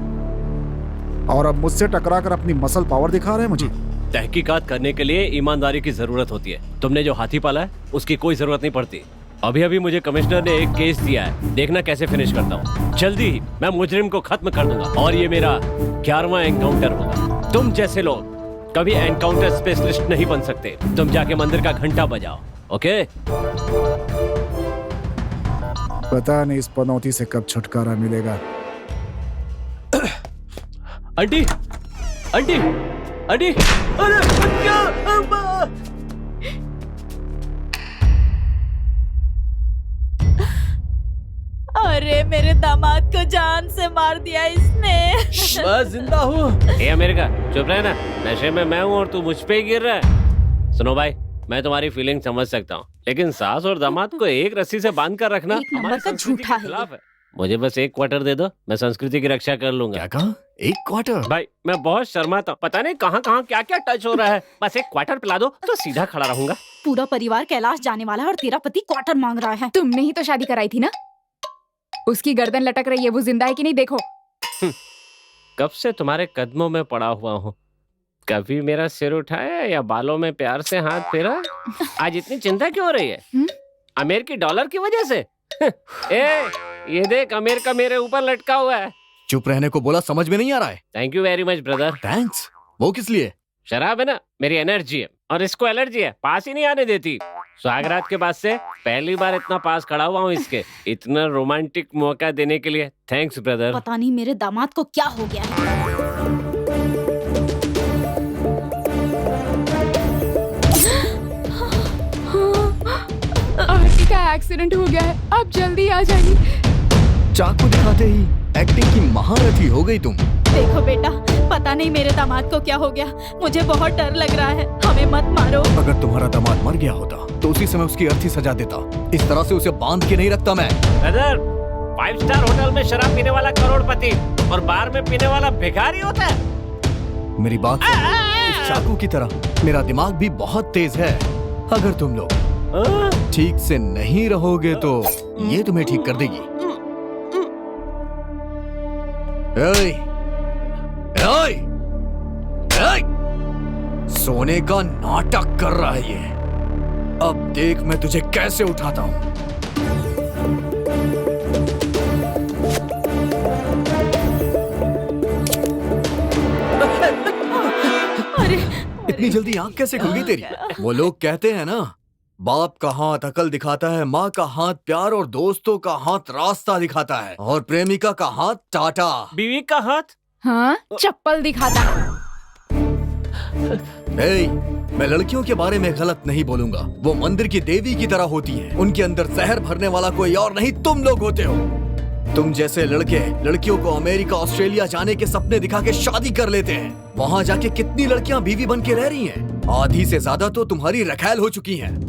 [SPEAKER 5] और अब मुझसे टकराकर अपनी मसल पावर दिखा रहे हैं मुझे।
[SPEAKER 4] तहकीकात करने के लिए ईमानदारी की जरूरत होती है। तुमने जो हाथी पाला है उसकी कोई जरूरत नहीं पड़ती। अभी अभी मुझे कमिश्नर ने एक केस दिया है, देखना कैसे फिनिश करता हूँ। जल्दी ही मैं मुजरिम को खत्म कर दूंगा और ये मेरा 11वां एनकाउंटर होगा। तुम जैसे लोग कभी एनकाउंटर स्पेशलिस्ट नहीं बन सकते। तुम जाके मंदिर का घंटा बजाओ, ओके?
[SPEAKER 5] पता नहीं इस पनौती से कब छुटकारा मिलेगा।
[SPEAKER 4] आंटी, आंटी, आंटी, अरे क्या?
[SPEAKER 1] अरे मेरे दामाद को जान से मार दिया इसने।
[SPEAKER 4] मैं जिंदा हूँ। ये अमेरिका, चुप रहे ना। नशे में मैं हूँ और तू मुझ पे ही गिर रहा है। सुनो भाई, मैं तुम्हारी फीलिंग समझ सकता हूँ, लेकिन सास और दामाद को एक रस्सी से बांध कर रखना
[SPEAKER 1] एक नंबर का झूठा है।
[SPEAKER 4] खिलाफ है। मुझे बस एक क्वार्टर दे दो, मैं संस्कृति की रक्षा कर लूंगा।
[SPEAKER 2] क्या कहा? एक क्वार्टर?
[SPEAKER 4] भाई मैं बहुत शर्माता हूँ, पता नहीं कहाँ कहाँ क्या क्या टच हो रहा है। बस एक क्वार्टर पिला दो तो सीधा खड़ा रहूंगा।
[SPEAKER 1] पूरा परिवार कैलाश जाने वाला है और तेरा पति क्वार्टर मांग रहा है।
[SPEAKER 3] तुमने ही तो शादी कराई थी ना? उसकी गर्दन लटक रही है, वो जिंदा है कि नहीं देखो।
[SPEAKER 4] कब से तुम्हारे कदमों में पड़ा हुआ हूँ, कभी मेरा सिर उठाया या बालों में प्यार से हाथ फेरा? आज इतनी चिंता क्यों हो रही है? अमेर की डॉलर की वजह से? ए, ये देख अमेर का मेरे ऊपर लटका हुआ है।
[SPEAKER 2] चुप रहने को बोला, समझ में नहीं आ रहा है।
[SPEAKER 4] Thank you very much brother.
[SPEAKER 2] Thanks? वो किस लिए?
[SPEAKER 4] शराब है ना, मेरी एनर्जी है, और इसको एलर्जी है, पास ही नहीं आने देती। सुहागरात के बाद से पहली बार इतना पास खड़ा हुआ हूँ इसके। इतना रोमांटिक मौका देने के लिए थैंक्स ब्रदर।
[SPEAKER 1] पता नहीं मेरे दामाद को क्या हो गया है।
[SPEAKER 3] आरती का एक्सीडेंट हो गया है, आप जल्दी आ जाइए।
[SPEAKER 2] चाकू दिखाते ही एक्टिंग की महारथी हो गई तुम।
[SPEAKER 1] देखो बेटा, पता नहीं मेरे दामाद को क्या हो गया, मुझे बहुत डर लग रहा है, हमें मत मारो।
[SPEAKER 2] अगर तुम्हारा दामाद मर गया होता तो उसी समय उसकी अर्थी सजा देता। इस तरह से उसे बांध के नहीं रखता मैं।
[SPEAKER 4] ब्रदर, 5 स्टार होटल में शराब पीने वाला करोड़पति और बार में पीने वाला भिखारी होता है।
[SPEAKER 2] मेरी बात सुनो, इस चाकू की तरह मेरा दिमाग भी बहुत तेज है। अगर तुम लोग ठीक से नहीं रहोगे तो ये तुम्हें ठीक कर देगी। ओए, ओए, ओए! सोने का नाटक कर रहा है ये। अब देख मैं तुझे कैसे उठाता हूं। इतनी जल्दी आंख कैसे खुल गई तेरी? वो लोग कहते हैं ना, बाप का हाथ अकल दिखाता है, माँ का हाथ प्यार और दोस्तों का हाथ रास्ता दिखाता है, और प्रेमिका का हाथ टाटा।
[SPEAKER 4] बीवी का हाथ
[SPEAKER 3] हाँ, चप्पल दिखाता है।
[SPEAKER 2] ए, मैं लड़कियों के बारे में गलत नहीं बोलूंगा। वो मंदिर की देवी की तरह होती हैं। उनके अंदर जहर भरने वाला कोई और नहीं तुम लोग होते हो। तुम जैसे लड़के लड़कियों को अमेरिका ऑस्ट्रेलिया जाने के सपने दिखा के शादी कर लेते हैं। वहाँ जाके कितनी लड़कियां बीवी बन के रह रही हैं? आधी से ज्यादा तो तुम्हारी रखैल हो चुकी हैं।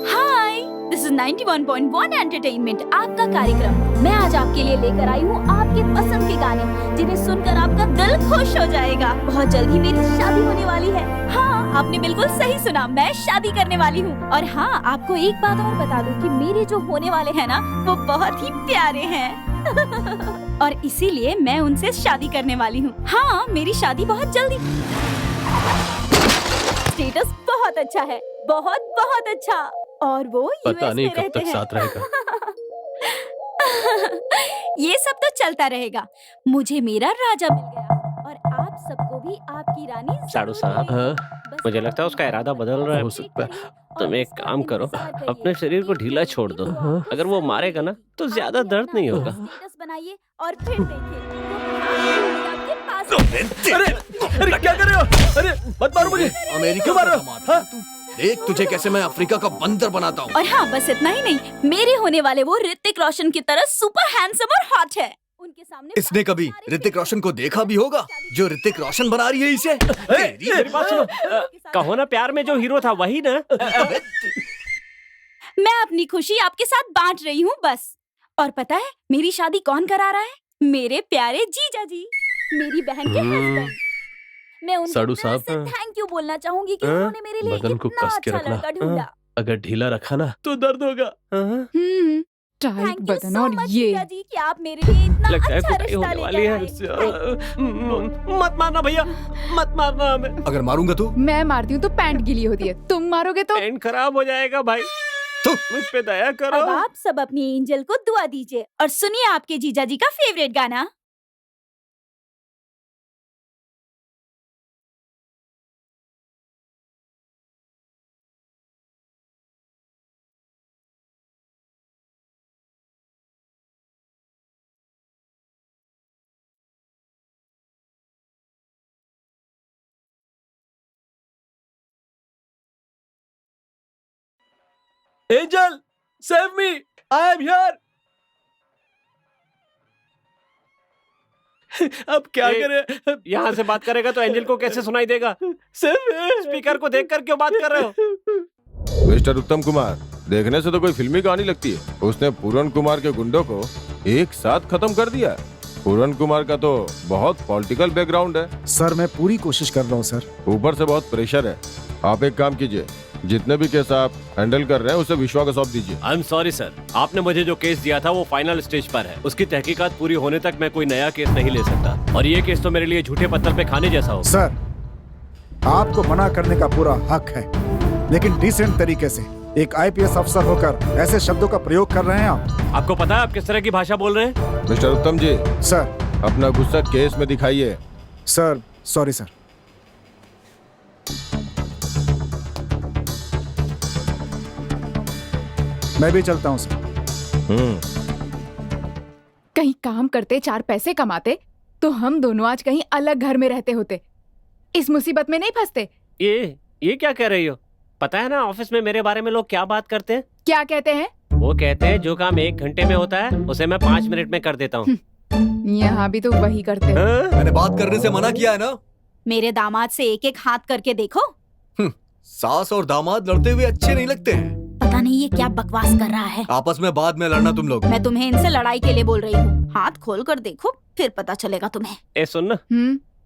[SPEAKER 1] हाय, दिस इज 91.1 एंटरटेनमेंट, आपका कार्यक्रम। मैं आज आपके लिए लेकर आई हूँ आपके पसंद के गाने, जिन्हें सुनकर आपका दिल खुश हो जाएगा। बहुत जल्द ही मेरी शादी होने वाली है। हाँ, आपने बिल्कुल सही सुना, मैं शादी करने वाली हूँ। और हाँ, आपको एक बात और बता दूँ कि मेरे जो होने वाले हैं ना, वो बहुत ही प्यारे हैं। और इसीलिए मैं उनसे शादी करने वाली हूँ। हाँ, मेरी शादी बहुत जल्दी। स्टेटस बहुत अच्छा है, बहुत बहुत अच्छा, और वो
[SPEAKER 9] पता
[SPEAKER 1] US
[SPEAKER 9] नहीं
[SPEAKER 1] में
[SPEAKER 9] कब
[SPEAKER 1] रहते
[SPEAKER 9] तक
[SPEAKER 1] हैं।
[SPEAKER 9] साथ रहेगा।
[SPEAKER 1] ये सब तो चलता रहेगा। मुझे मेरा राजा मिल गया और आप सबको भी आपकी रानी
[SPEAKER 4] साड़ू
[SPEAKER 1] जरूर
[SPEAKER 4] साहब,
[SPEAKER 1] मिलेगी। बस
[SPEAKER 4] मुझे लगता है उसका इरादा बदल रहा है।
[SPEAKER 9] हो सकता है।
[SPEAKER 4] तुम एक काम करो, अपने शरीर को ढीला छोड़ दो। अगर वो मारेगा ना तो ज्यादा दर्द नहीं होगा।
[SPEAKER 1] स्टेटस बनाइए और फिर देखिए आपके पास।
[SPEAKER 7] अरे क्या कर रहे हो? अरे मत मारो मुझे।
[SPEAKER 2] अमेरिका
[SPEAKER 7] क्यों मार रहे
[SPEAKER 2] का
[SPEAKER 7] हो?
[SPEAKER 2] दामाद है तू। देख तुझे कैसे मैं अफ्रीका का बंदर बनाता हूँ।
[SPEAKER 1] और हाँ, बस इतना ही नहीं, मेरे होने वाले वो ऋतिक रोशन की तरह सुपर हैंडसम और हॉट है। उनके सामने
[SPEAKER 2] इसने कभी ऋतिक रोशन को देखा भी होगा जो ऋतिक रोशन बना रही है इसे?
[SPEAKER 4] मेरी बात सुनो, कहो ना प्यार में जो हीरो था वही ना।
[SPEAKER 1] मैं अपनी खुशी आपके साथ बांट रही हूँ बस। और पता है मेरी शादी कौन करा रहा है? मेरे प्यारे जीजा जी, मेरी बहन के हस्बैंड। मैं उनके
[SPEAKER 9] साडू
[SPEAKER 1] दिल
[SPEAKER 9] साहब,
[SPEAKER 1] से थैंक यू बोलना चाहूंगी कि उन्होंने मेरे लिए
[SPEAKER 9] बदन को
[SPEAKER 1] इतना
[SPEAKER 9] कस के
[SPEAKER 1] अच्छा
[SPEAKER 9] रखना।
[SPEAKER 1] लड़का ढूंढा।
[SPEAKER 9] अगर ढीला रखा ना तो दर्द होगा।
[SPEAKER 3] टाइट
[SPEAKER 1] थैंक यू
[SPEAKER 3] बदन
[SPEAKER 1] सो
[SPEAKER 3] और
[SPEAKER 1] मच
[SPEAKER 3] ये
[SPEAKER 1] जीजा जी कि आप मेरे लिए इतना
[SPEAKER 4] लगता है
[SPEAKER 1] अच्छा
[SPEAKER 4] कुटाई
[SPEAKER 1] रिश्ता
[SPEAKER 4] होने वाली
[SPEAKER 1] लेकर
[SPEAKER 4] है।
[SPEAKER 1] आए।
[SPEAKER 4] मत मारना भैया, मत मारना हमें।
[SPEAKER 2] अगर मारूंगा तो
[SPEAKER 3] मैं मारती हूँ तो पैंट गीली होती है, तुम मारोगे तो
[SPEAKER 4] पैंट खराब हो जाएगा भाई। मुझ पे दया करो।
[SPEAKER 1] अब आप सब अपनी एंजल को दुआ दीजिए और सुनिए आपके जीजा जी का फेवरेट गाना।
[SPEAKER 9] Angel, save me, I am here. अब क्या करें?
[SPEAKER 4] यहाँ से बात करेगा तो एंजल को कैसे सुनाई देगा? स्पीकर को देखकर क्यों बात कर रहे हो?
[SPEAKER 10] मिस्टर उत्तम कुमार, देखने से तो कोई फिल्मी कहानी लगती है। उसने पूरन कुमार के गुंडों को एक साथ खत्म कर दिया। पूरन कुमार का तो बहुत पॉलिटिकल बैकग्राउंड है।
[SPEAKER 5] सर मैं पूरी कोशिश कर रहा हूँ सर।
[SPEAKER 10] ऊपर से बहुत प्रेशर है। आप एक काम कीजिए, जितने भी केस आप हैंडल कर रहे हैं उसे विश्वा को सौंप दीजिए।
[SPEAKER 4] आई एम सॉरी सर, आपने मुझे जो केस दिया था वो फाइनल स्टेज पर है। उसकी तहकीकात पूरी होने तक मैं कोई नया केस नहीं ले सकता, और ये केस तो मेरे लिए झूठे पत्थर पे खाने जैसा हो।
[SPEAKER 5] सर आपको मना करने का पूरा हक है, लेकिन डिसेंट तरीके से। एक आईपीएस अफसर होकर ऐसे शब्दों का प्रयोग कर रहे हैं आप।
[SPEAKER 4] आपको पता है आप किस तरह की भाषा बोल रहे हैं?
[SPEAKER 10] मिस्टर उत्तम जी,
[SPEAKER 5] सर
[SPEAKER 10] अपना गुस्सा केस में दिखाइए।
[SPEAKER 5] Sir sorry sir. मैं भी चलता हूँ सर।
[SPEAKER 3] कहीं काम करते 4 पैसे कमाते तो हम दोनों आज कहीं अलग घर में रहते होते, इस मुसीबत में नहीं फंसते।
[SPEAKER 4] ये क्या कह रही हो? पता है ना ऑफिस में मेरे बारे में लोग क्या बात करते हैं?
[SPEAKER 3] क्या कहते हैं?
[SPEAKER 4] वो कहते हैं जो काम 1 घंटे में होता है उसे मैं 5 मिनट में कर देता हूँ।
[SPEAKER 3] यहाँ भी तो वही करते हैं।
[SPEAKER 2] मैंने बात करने से मना किया है ना।
[SPEAKER 1] मेरे दामाद से एक एक हाथ करके देखो।
[SPEAKER 2] सास और दामाद लड़ते हुए अच्छे नहीं लगते हैं।
[SPEAKER 1] पता नहीं ये क्या बकवास कर रहा है।
[SPEAKER 2] आपस में बाद में लड़ना तुम लोग।
[SPEAKER 1] मैं तुम्हें इनसे लड़ाई के लिए बोल रही हूँ। हाथ खोल कर देखो, फिर पता चलेगा तुम्हें।
[SPEAKER 4] ए सुन ना,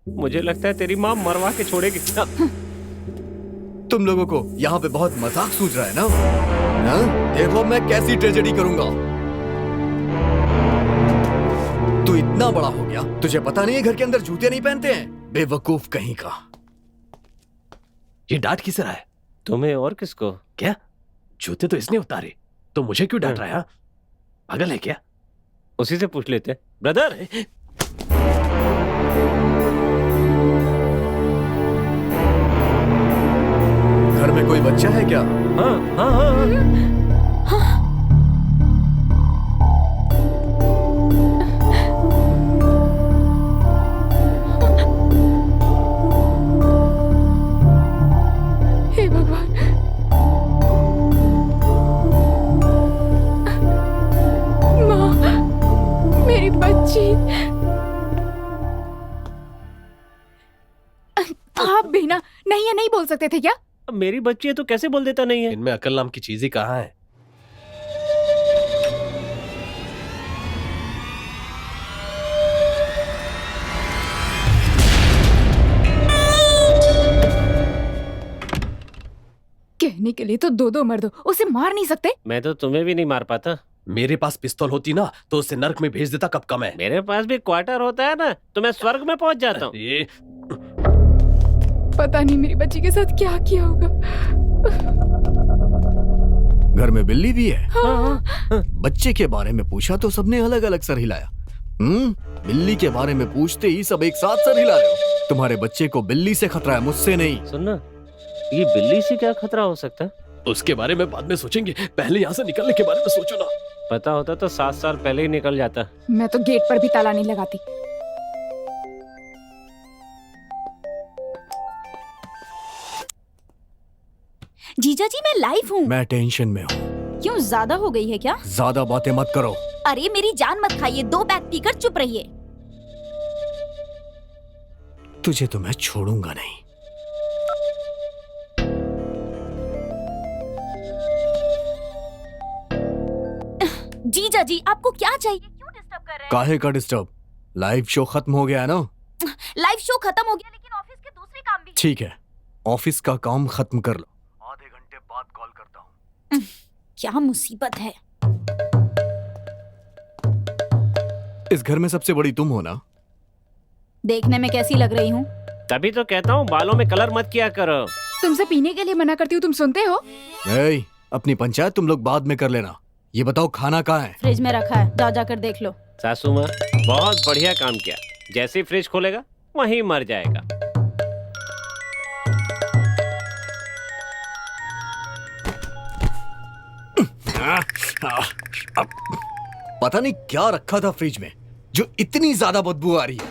[SPEAKER 4] मुझे लगता है तेरी माँ मरवा के छोड़ेगी।
[SPEAKER 2] तुम लोगों को यहाँ पे बहुत मजाक सूझ रहा है ना? देखो मैं कैसी ट्रेजेडी करूंगा। तू इतना बड़ा हो गया, तुझे पता नहीं है घर के अंदर जूते नहीं पहनते हैं? बेवकूफ कहीं का।
[SPEAKER 9] ये डांट किस रहा है?
[SPEAKER 4] तुम्हें और किसको?
[SPEAKER 9] क्या जूते तो इसने उतारे, तो मुझे क्यों डांट रहा है? पागल है क्या?
[SPEAKER 4] उसी से पूछ लेते। ब्रदर,
[SPEAKER 2] घर में कोई बच्चा है क्या?
[SPEAKER 4] हाँ हाँ हाँ।
[SPEAKER 3] हे भगवान, माँ, मेरी बच्ची। आप भी ना नहीं बोल सकते थे क्या?
[SPEAKER 4] अब मेरी बच्ची है तो कैसे बोल देता नहीं है?
[SPEAKER 9] इनमें अकल नाम की चीज ही कहाँ है?
[SPEAKER 3] कहने के लिए तो 2 मर्द हो, उसे मार नहीं सकते?
[SPEAKER 4] मैं तो तुम्हें भी नहीं मार पाता।
[SPEAKER 9] मेरे पास पिस्तौल होती ना तो उसे नर्क में भेज देता। कब कम है?
[SPEAKER 4] मेरे पास भी क्वार्टर होता है ना तो मैं स्वर्ग में पहुंच जाता हूँ।
[SPEAKER 9] ये
[SPEAKER 3] पता नहीं मेरी बच्ची के साथ क्या किया होगा।
[SPEAKER 2] घर में बिल्ली भी है।
[SPEAKER 3] हाँ।
[SPEAKER 2] बच्चे के बारे में पूछा तो सबने अलग अलग सर हिलाया। बिल्ली के बारे में पूछते ही सब एक साथ सर हिला रहे हो। तुम्हारे बच्चे को बिल्ली से खतरा है, मुझसे नहीं।
[SPEAKER 4] सुनना, ये बिल्ली से क्या खतरा हो सकता है?
[SPEAKER 9] उसके बारे में बाद में सोचेंगे, पहले यहाँ से निकलने के बारे में सोचो ना।
[SPEAKER 4] पता होता तो 7 साल पहले ही निकल जाता।
[SPEAKER 3] मैं तो गेट पर भी ताला नहीं लगाती।
[SPEAKER 1] जीजा जी मैं लाइव हूँ।
[SPEAKER 2] मैं टेंशन में हूँ।
[SPEAKER 1] क्यों, ज्यादा हो गई है क्या?
[SPEAKER 2] ज्यादा बातें मत करो।
[SPEAKER 1] अरे मेरी जान मत खाइए, 2 पैक पीकर चुप रहिए।
[SPEAKER 2] तुझे तो मैं छोड़ूंगा नहीं।
[SPEAKER 1] जीजा जी आपको क्या चाहिए, क्यों डिस्टर्ब कर रहे हैं?
[SPEAKER 2] काहे का डिस्टर्ब? लाइव शो खत्म हो गया है ना?
[SPEAKER 1] लाइव शो खत्म हो गया लेकिन ऑफिस के दूसरे काम भी।
[SPEAKER 2] ठीक है, ऑफिस का काम खत्म कर लो। आधे घंटे बाद कॉल करता हूँ।
[SPEAKER 1] क्या मुसीबत है।
[SPEAKER 2] इस घर में सबसे बड़ी तुम हो ना?
[SPEAKER 1] देखने में कैसी लग रही हूँ?
[SPEAKER 4] तभी तो कहता हूँ बालों में कलर मत किया करो।
[SPEAKER 3] तुमसे पीने के लिए मना करती हूँ, तुम सुनते हो?
[SPEAKER 2] ए, अपनी पंचायत तुम लोग बाद में कर लेना। ये बताओ खाना कहाँ है?
[SPEAKER 1] फ्रिज में रखा है, जा जाकर देख लो।
[SPEAKER 4] सासू माँ बहुत बढ़िया काम किया, जैसे ही फ्रिज खोलेगा वहीं मर जाएगा।
[SPEAKER 2] पता नहीं क्या रखा था फ्रिज में जो इतनी ज्यादा बदबू आ रही है।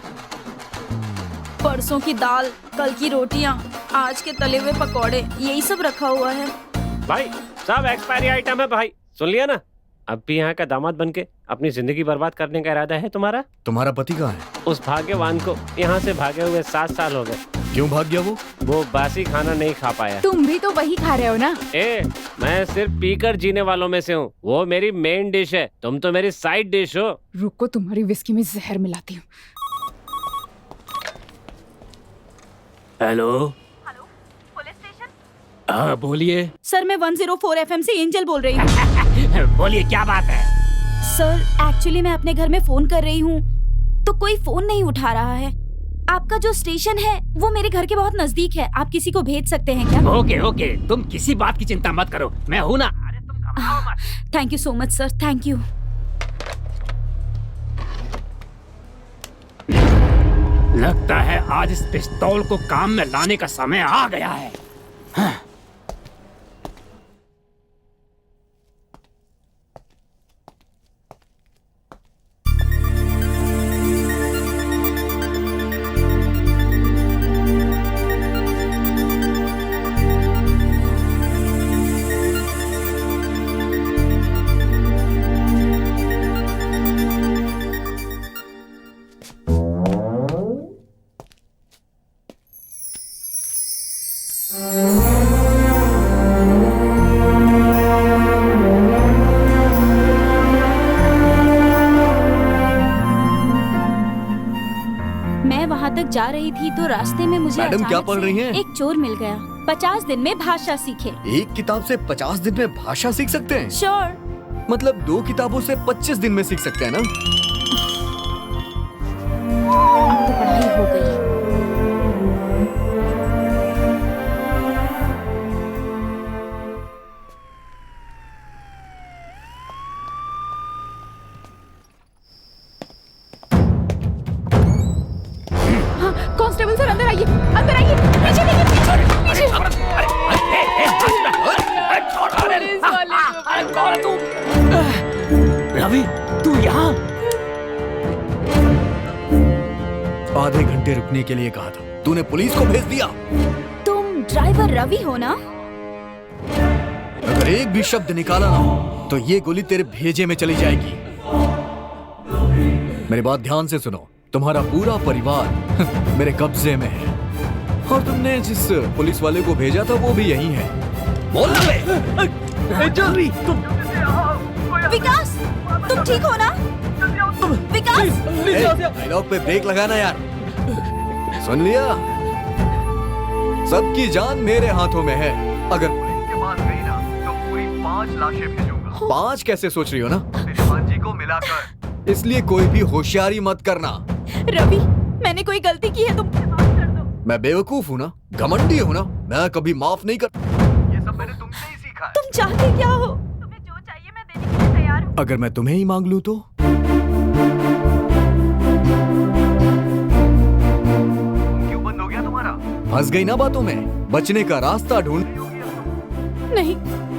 [SPEAKER 1] परसों की दाल, कल की रोटियां, आज के तले हुए पकौड़े, यही सब रखा हुआ है।
[SPEAKER 4] भाई सब एक्सपायरी आइटम है भाई, सुन लिया ना? अब भी यहाँ का दामाद बनके अपनी जिंदगी बर्बाद करने का इरादा है तुम्हारा?
[SPEAKER 2] तुम्हारा पति कहाँ है?
[SPEAKER 4] उस भाग्यवान को यहाँ से भागे हुए 7 साल हो गए।
[SPEAKER 2] क्यों भाग गया वो?
[SPEAKER 4] वो बासी खाना नहीं खा पाया।
[SPEAKER 3] तुम भी तो वही खा रहे हो ना?
[SPEAKER 4] मैं सिर्फ पीकर जीने वालों में से हूँ, वो मेरी मेन डिश है, तुम तो मेरी साइड डिश हो।
[SPEAKER 3] रुको, तुम्हारी विस्की में जहर मिलाती हूँ।
[SPEAKER 12] Hello,
[SPEAKER 1] police station?
[SPEAKER 12] हाँ बोलिए।
[SPEAKER 1] सर मैं 104 FM से एंजल बोल रही हूँ।
[SPEAKER 12] बोलिए क्या बात है?
[SPEAKER 1] सर एक्चुअली मैं अपने घर में फोन कर रही हूँ तो कोई फोन नहीं उठा रहा है। आपका जो स्टेशन है वो मेरे घर के बहुत नजदीक है, आप किसी को भेज सकते हैं क्या?
[SPEAKER 12] ओके ओके, तुम किसी बात की चिंता मत करो, मैं हूँ ना। अरे तुम घबराओ मत।
[SPEAKER 1] Thank you so much sir, thank you.
[SPEAKER 12] लगता है आज इस पिस्तौल को काम में लाने का समय आ गया है। हाँ।
[SPEAKER 1] जा रही थी तो रास्ते में मुझे
[SPEAKER 2] मैडम क्या पढ़ रही हैं?
[SPEAKER 1] एक चोर मिल गया। 50 दिन में भाषा सीखे।
[SPEAKER 2] एक किताब से 50 दिन में भाषा सीख सकते हैं?
[SPEAKER 1] श्योर।
[SPEAKER 2] मतलब 2 किताबों से 25 दिन में सीख सकते हैं ना?
[SPEAKER 1] अब तो पढ़ाई हो गई।
[SPEAKER 3] कांस्टेबल सर अंदर आइए, अंदर आइए। पीछे देखिए, पीछे
[SPEAKER 12] रवि तू यहाँ?
[SPEAKER 2] आधे घंटे रुकने के लिए कहा था, तूने पुलिस को भेज दिया।
[SPEAKER 1] तुम ड्राइवर रवि हो ना?
[SPEAKER 2] अगर एक भी शब्द निकाला ना तो ये गोली तेरे भेजे में चली जाएगी। मेरी बात ध्यान से सुनो, तुम्हारा पूरा परिवार मेरे कब्जे में है और तुमने जिस पुलिस वाले को भेजा था वो भी यही है। बोल ना
[SPEAKER 7] जल्दी तुम।
[SPEAKER 1] विकास, तुम ठीक हो ना? विकास,
[SPEAKER 2] डायलॉग पे ब्रेक लगाना यार। सुन लिया? सबकी जान मेरे हाथों में है। अगर
[SPEAKER 13] पुलिस के पास गई ना तो पूरी 5 लाशें भेजूंगा।
[SPEAKER 2] 5 कैसे सोच रही हो ना?
[SPEAKER 13] तेरे भांजी को मिलाकर।
[SPEAKER 2] इसलिए कोई भी होशियारी मत करना।
[SPEAKER 1] रवि, मैंने कोई गलती की है, तुम माफ कर दो।
[SPEAKER 2] मैं बेवकूफ हूँ ना, घमंडी हूँ ना, मैं कभी माफ नहीं कर।
[SPEAKER 13] ये सब मैंने तुमसे ही सीखा है।
[SPEAKER 1] तुम चाहते क्या हो? तुम्हें जो चाहिए मैं देने के लिए तैयार हूँ।
[SPEAKER 2] अगर मैं तुम्हें ही मांग लूँ तो?
[SPEAKER 13] क्यों बंद हो गया तुम्हारा?
[SPEAKER 2] फंस गई ना बातों में, बचने का रास्ता ढूंढ।
[SPEAKER 1] नहीं,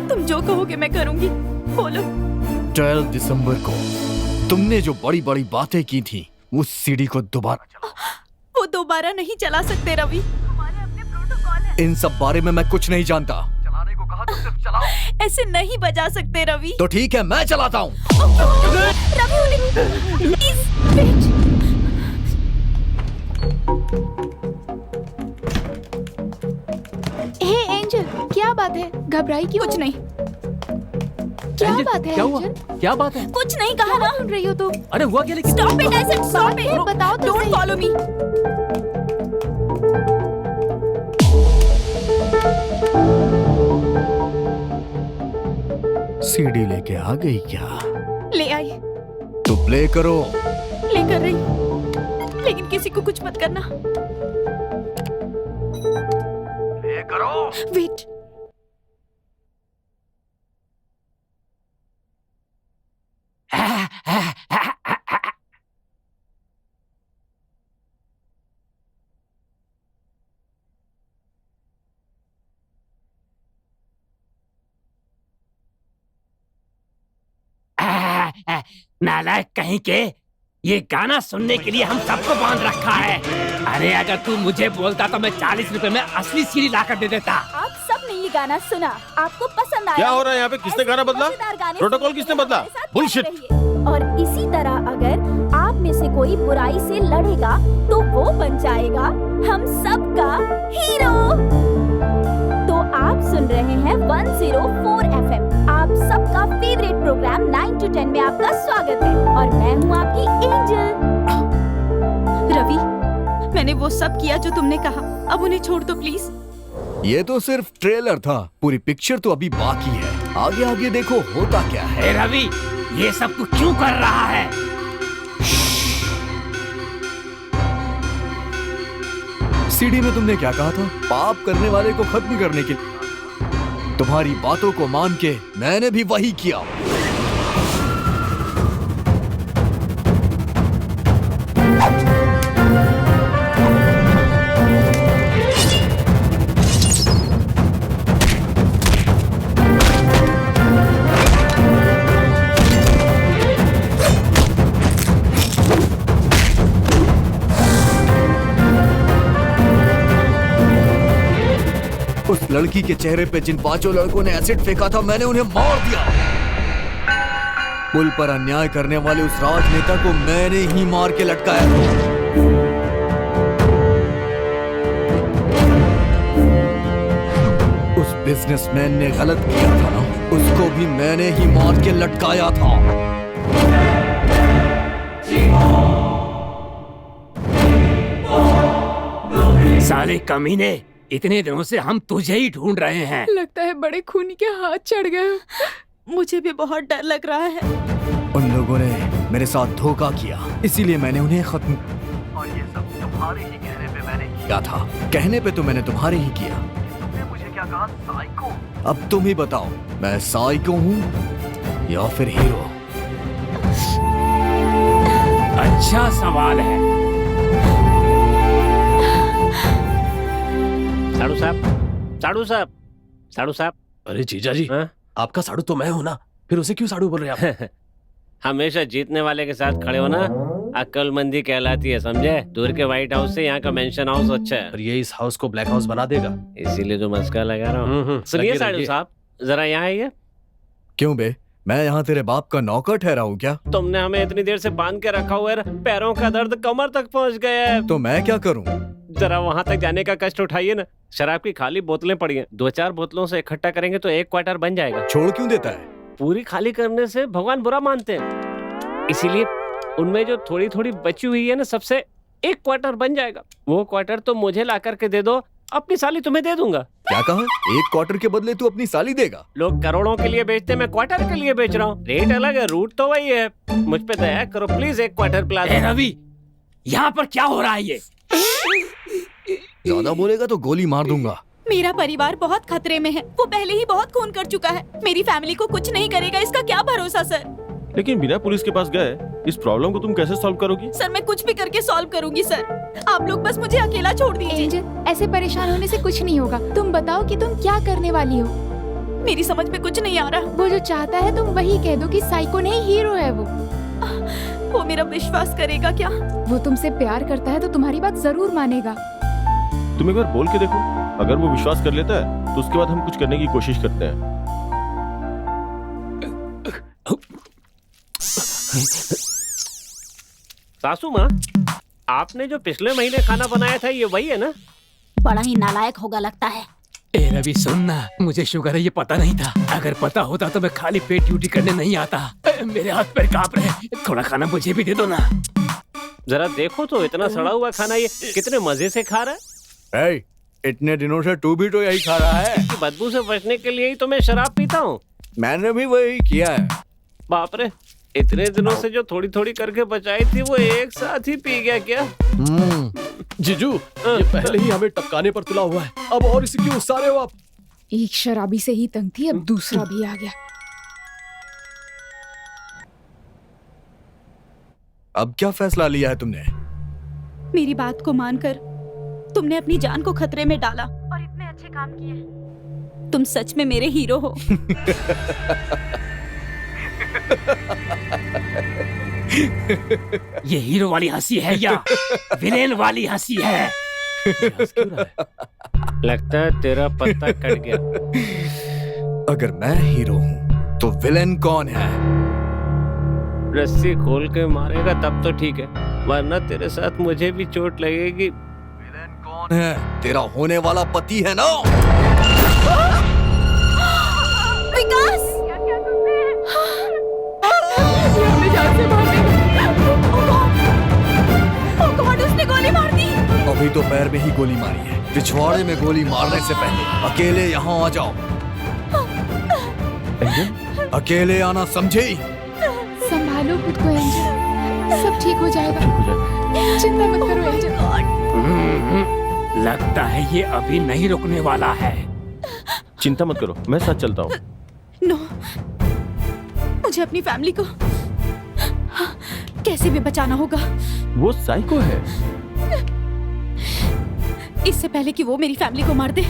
[SPEAKER 1] तुम जो कहोगे मैं करूंगी, बोलो।
[SPEAKER 2] 12 दिसंबर को तुमने जो बड़ी बड़ी बातें की थी उस सीढ़ी को दोबारा चलाओ।
[SPEAKER 1] वो दोबारा नहीं चला सकते रवि, हमारे अपने प्रोटोकॉल है।
[SPEAKER 2] इन सब बारे में मैं कुछ नहीं जानता।
[SPEAKER 13] चलाने को कहा तो सिर्फ चलाओ।
[SPEAKER 1] ऐसे नहीं बजा सकते रवि।
[SPEAKER 2] तो ठीक है, मैं चलाता हूँ।
[SPEAKER 1] Ravi, please wait.
[SPEAKER 3] Hey angel, क्या बात है? घबराई क्यों?
[SPEAKER 1] कुछ नहीं।
[SPEAKER 11] क्या
[SPEAKER 4] एंजल,
[SPEAKER 11] बात है
[SPEAKER 4] क्या हुआ?
[SPEAKER 11] एंजल?
[SPEAKER 4] क्या बात है?
[SPEAKER 1] कुछ नहीं कहा ना।
[SPEAKER 11] सुन रही हो तुम?
[SPEAKER 4] अरे हुआ क्या? लेकिन
[SPEAKER 1] stop it, I said stop it.
[SPEAKER 11] बताओ तो
[SPEAKER 1] डोंट
[SPEAKER 11] सही।
[SPEAKER 1] Follow me.
[SPEAKER 2] सीडी लेके आ गई क्या?
[SPEAKER 1] ले आई,
[SPEAKER 2] तो प्ले करो।
[SPEAKER 1] ले कर रही, लेकिन किसी को कुछ मत करना।
[SPEAKER 2] प्ले करो।
[SPEAKER 1] वेट,
[SPEAKER 12] नालायक कहीं के, ये गाना सुनने के लिए हम सबको बांध रखा है। अरे अगर तू मुझे बोलता तो मैं 40 रुपए में असली सीडी ला कर दे देता।
[SPEAKER 1] आप सब ने ये गाना सुना, आपको पसंद आया।
[SPEAKER 10] क्या हो रहा है यहाँ पे? किसने गाना बदला?
[SPEAKER 1] मजेदार गाने
[SPEAKER 10] प्रोटोकॉल
[SPEAKER 1] सुनने
[SPEAKER 10] किसने
[SPEAKER 1] के लिए
[SPEAKER 10] बदला?
[SPEAKER 1] हमारे साथ
[SPEAKER 10] बुलशिट।
[SPEAKER 1] बने रहिए। और इसी तरह अगर आप में से कोई बुराई से लड़ेगा तो वो बन जाएगा हम सबका हीरो। तो आप सुन रहे हैं 104 FM, आप सबका फेवरेट प्रोग्राम 9 to 10 में आपका स्वागत है और मैं हूँ आपकी एंजल। रवि, मैंने वो सब किया जो तुमने कहा, अब उन्हें छोड़ दो प्लीज।
[SPEAKER 2] ये तो सिर्फ ट्रेलर था, पूरी पिक्चर तो अभी बाकी है। आगे आगे देखो होता क्या है।
[SPEAKER 12] ए रवि, ये सब तू क्यों कर रहा है?
[SPEAKER 2] सीडी में तुमने क्या कहा था? पाप करने वाले को खत्म करने के लिए। तुम्हारी बातों को मान के मैंने भी वही किया। उस लड़की के चेहरे पे जिन 5 लड़कों ने एसिड फेंका था, मैंने उन्हें मार दिया। पुल पर अन्याय करने वाले उस राजनेता को मैंने ही मार के लटकाया था। उस बिजनेसमैन ने गलत किया था ना, उसको भी मैंने ही मार के लटकाया था।
[SPEAKER 12] साले कमीने, इतने दिनों से हम तुझे ही ढूंढ रहे हैं।
[SPEAKER 3] लगता है बड़े खूनी के हाथ चढ़ गए।
[SPEAKER 1] मुझे भी बहुत डर लग रहा है।
[SPEAKER 2] उन लोगों ने मेरे साथ धोखा किया, इसीलिए मैंने उन्हें खत्म। और ये सब तुम्हारे ही कहने पे मैंने किया था। कहने पे तो मैंने तुम्हारे ही किया। तुमने मुझे क्या कहा? साइको। अब तुम ही बताओ, मैं साइको हूँ या फिर हीरो?
[SPEAKER 12] अच्छा सवाल है।
[SPEAKER 4] साड़ू साहब, साड़ू साहब, साड़ू साहब।
[SPEAKER 9] अरे जीजा जी, आपका साड़ू तो मैं हूँ ना, फिर उसे क्यों साड़ू बोल रहे हैं आप?
[SPEAKER 4] हमेशा जीतने वाले के साथ खड़े हो ना, अक्लमंदी कहलाती है, समझे? दूर के व्हाइट हाउस से यहाँ का मेंशन हाउस अच्छा है।
[SPEAKER 9] और ये इस हाउस को ब्लैक हाउस बना देगा,
[SPEAKER 4] इसीलिए तो मस्का लगा रहा हूँ। सुनिए साड़ू साहब, जरा यहाँ आइए।
[SPEAKER 2] क्यों बे, मैं यहाँ तेरे बाप का नौकर ठहरा हूँ क्या?
[SPEAKER 4] तुमने हमें इतनी देर से बांध के रखा हुआ है, पैरों का दर्द कमर तक पहुँच गया है।
[SPEAKER 2] तो मैं क्या करूँ?
[SPEAKER 4] जरा वहाँ तक जाने का कष्ट उठाइए ना। शराब की खाली बोतलें पड़ी हैं, 2-4 बोतलों से इकट्ठा करेंगे तो 1 क्वार्टर बन जाएगा।
[SPEAKER 2] छोड़ क्यों देता है?
[SPEAKER 4] पूरी खाली करने से भगवान बुरा मानते हैं, इसीलिए उनमें जो थोड़ी थोड़ी बची हुई है ना, सबसे 1 क्वार्टर बन जाएगा। वो क्वार्टर तो मुझे ला करके दे दो, अपनी साली तुम्हें दे दूंगा।
[SPEAKER 2] क्या कहा? 1 क्वार्टर के बदले तू अपनी साली देगा?
[SPEAKER 4] लोग करोड़ों के लिए बेचते, मैं क्वार्टर के लिए बेच रहा हूँ। रेट अलग है, रूट तो वही है। मुझ पे दया करो प्लीज, 1 क्वार्टर पिला दो।
[SPEAKER 12] रवि, यहाँ पर क्या हो रहा है? ये
[SPEAKER 2] ज्यादा बोलेगा तो गोली मार दूंगा।
[SPEAKER 1] मेरा परिवार बहुत खतरे में है, वो पहले ही बहुत खून कर चुका है। मेरी फैमिली को कुछ नहीं करेगा, इसका क्या भरोसा सर?
[SPEAKER 10] लेकिन बिना पुलिस के पास गए इस प्रॉब्लम को तुम कैसे सॉल्व करोगी?
[SPEAKER 1] सर मैं कुछ भी करके सॉल्व करूंगी सर, आप लोग बस मुझे अकेला छोड़ दीजिए।
[SPEAKER 11] एंजल, ऐसे परेशान होने से कुछ नहीं होगा। तुम बताओ कि तुम क्या करने वाली हो?
[SPEAKER 1] मेरी समझ में कुछ नहीं आ रहा।
[SPEAKER 11] वो जो चाहता है तुम वही कह दो कि साइको नहीं हीरो है
[SPEAKER 1] वो मेरा विश्वास करेगा क्या?
[SPEAKER 11] वो तुमसे प्यार करता है तो तुम्हारी बात जरूर मानेगा।
[SPEAKER 10] तुम एक बार बोल के देखो, अगर वो विश्वास कर लेता है तो उसके बाद हम कुछ करने की कोशिश करते हैं।
[SPEAKER 4] सासू माँ, आपने जो पिछले महीने खाना बनाया था ये वही है ना?
[SPEAKER 1] बड़ा ही नालायक होगा लगता है।
[SPEAKER 12] ए रवि सुनना, मुझे शुगर है ये पता नहीं था। अगर पता होता तो मैं खाली पेट ड्यूटी करने नहीं आता। मेरे हाथ पैर कांप रहे, थोड़ा खाना मुझे भी दे दो ना।
[SPEAKER 4] जरा देखो तो इतना सड़ा हुआ खाना ये कितने मजे से खा रहा है।
[SPEAKER 2] इतने दिनों से तू भी तो यही खा रहा है।
[SPEAKER 4] इसकी बदबू से बचने के लिए ही तो मैं शराब पीता हूँ।
[SPEAKER 2] मैंने भी वही किया है।
[SPEAKER 4] बाप रे, इतने दिनों से जो थोड़ी थोड़ी करके बचाई थी वो एक साथ ही पी गया क्या?
[SPEAKER 9] जीजू, ये पहले ही हमें टपकाने पर तुला हुआ है, अब और इसे क्यों उसा रहे हो आप?
[SPEAKER 3] एक शराबी से ही तंग थी, अब दूसरा भी आ गया।
[SPEAKER 2] अब क्या फैसला लिया है तुमने?
[SPEAKER 1] मेरी बात को मानकर तुमने अपनी जान को खतरे में डाला और इतने अच्छे काम किए। तुम सच में मेरे हीरो हो।
[SPEAKER 12] ये हीरो वाली हंसी है या विलेन वाली हंसी है?
[SPEAKER 4] लगता है तेरा पत्ता कट गया।
[SPEAKER 2] अगर मैं हीरो हूँ तो विलेन कौन है?
[SPEAKER 4] रस्सी खोल के मारेगा तब तो ठीक है, वरना तेरे साथ मुझे भी चोट लगेगी।
[SPEAKER 2] विलेन कौन है? तेरा होने वाला पति है ना?
[SPEAKER 1] विकास! उसने गोली मार दी।
[SPEAKER 2] अभी तो पैर में ही गोली मारी है, पिछवाड़े में गोली मारने से पहले अकेले यहाँ आ जाओ। अकेले आना समझी?
[SPEAKER 3] संभालो खुद को एंजल, सब ठीक हो जाएगा, चिंता मत करो एंजल।
[SPEAKER 12] लगता है ये अभी नहीं रुकने वाला है।
[SPEAKER 10] चिंता मत करो, मैं साथ चलता हूँ।
[SPEAKER 1] नो, मुझे अपनी फैमिली को कैसे भी बचाना होगा।
[SPEAKER 10] वो साइको है।
[SPEAKER 1] इससे पहले कि वो मेरी फैमिली को मार दे,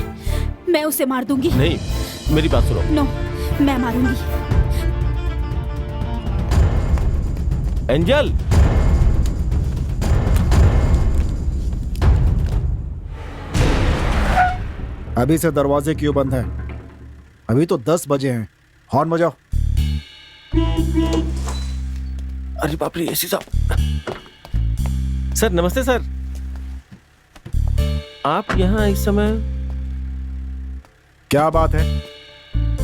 [SPEAKER 1] मैं उसे मार दूंगी।
[SPEAKER 10] नहीं, मेरी बात सुनो।
[SPEAKER 1] नो, मैं मारूंगी।
[SPEAKER 10] एंजल,
[SPEAKER 5] अभी से दरवाजे क्यों बंद है? अभी तो 10 बजे हैं। हॉर्न बजाओ।
[SPEAKER 10] अरे बाप रे, एसी साहब। सर नमस्ते सर, आप यहाँ इस समय?
[SPEAKER 5] क्या बात है?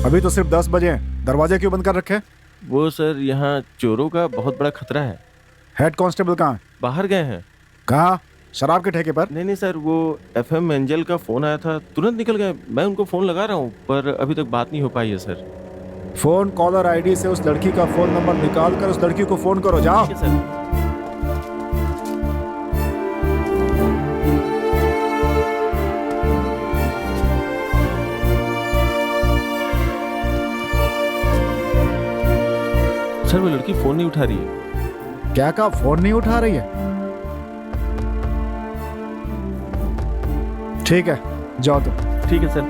[SPEAKER 5] अभी तो सिर्फ 10 बजे हैं, दरवाजे क्यों बंद कर रखे?
[SPEAKER 10] वो सर, यहाँ चोरों का बहुत बड़ा खतरा है।
[SPEAKER 5] हेड कांस्टेबल कहाँ है?
[SPEAKER 10] बाहर गए हैं।
[SPEAKER 5] कहाँ? शराब के ठेके पर?
[SPEAKER 10] नहीं सर, वो FM एंजल का फोन आया था, तुरंत निकल गए। मैं उनको फोन लगा रहा हूँ पर अभी तक बात नहीं हो पाई है सर।
[SPEAKER 5] फोन कॉलर आईडी से उस लड़की का फोन नंबर निकाल कर उस लड़की को फोन करो, जाओ।
[SPEAKER 10] सर सर, वो लड़की फोन नहीं उठा रही है।
[SPEAKER 5] क्या कहा? फोन नहीं उठा रही है? ठीक है, जाओ तुम।
[SPEAKER 10] ठीक है सर।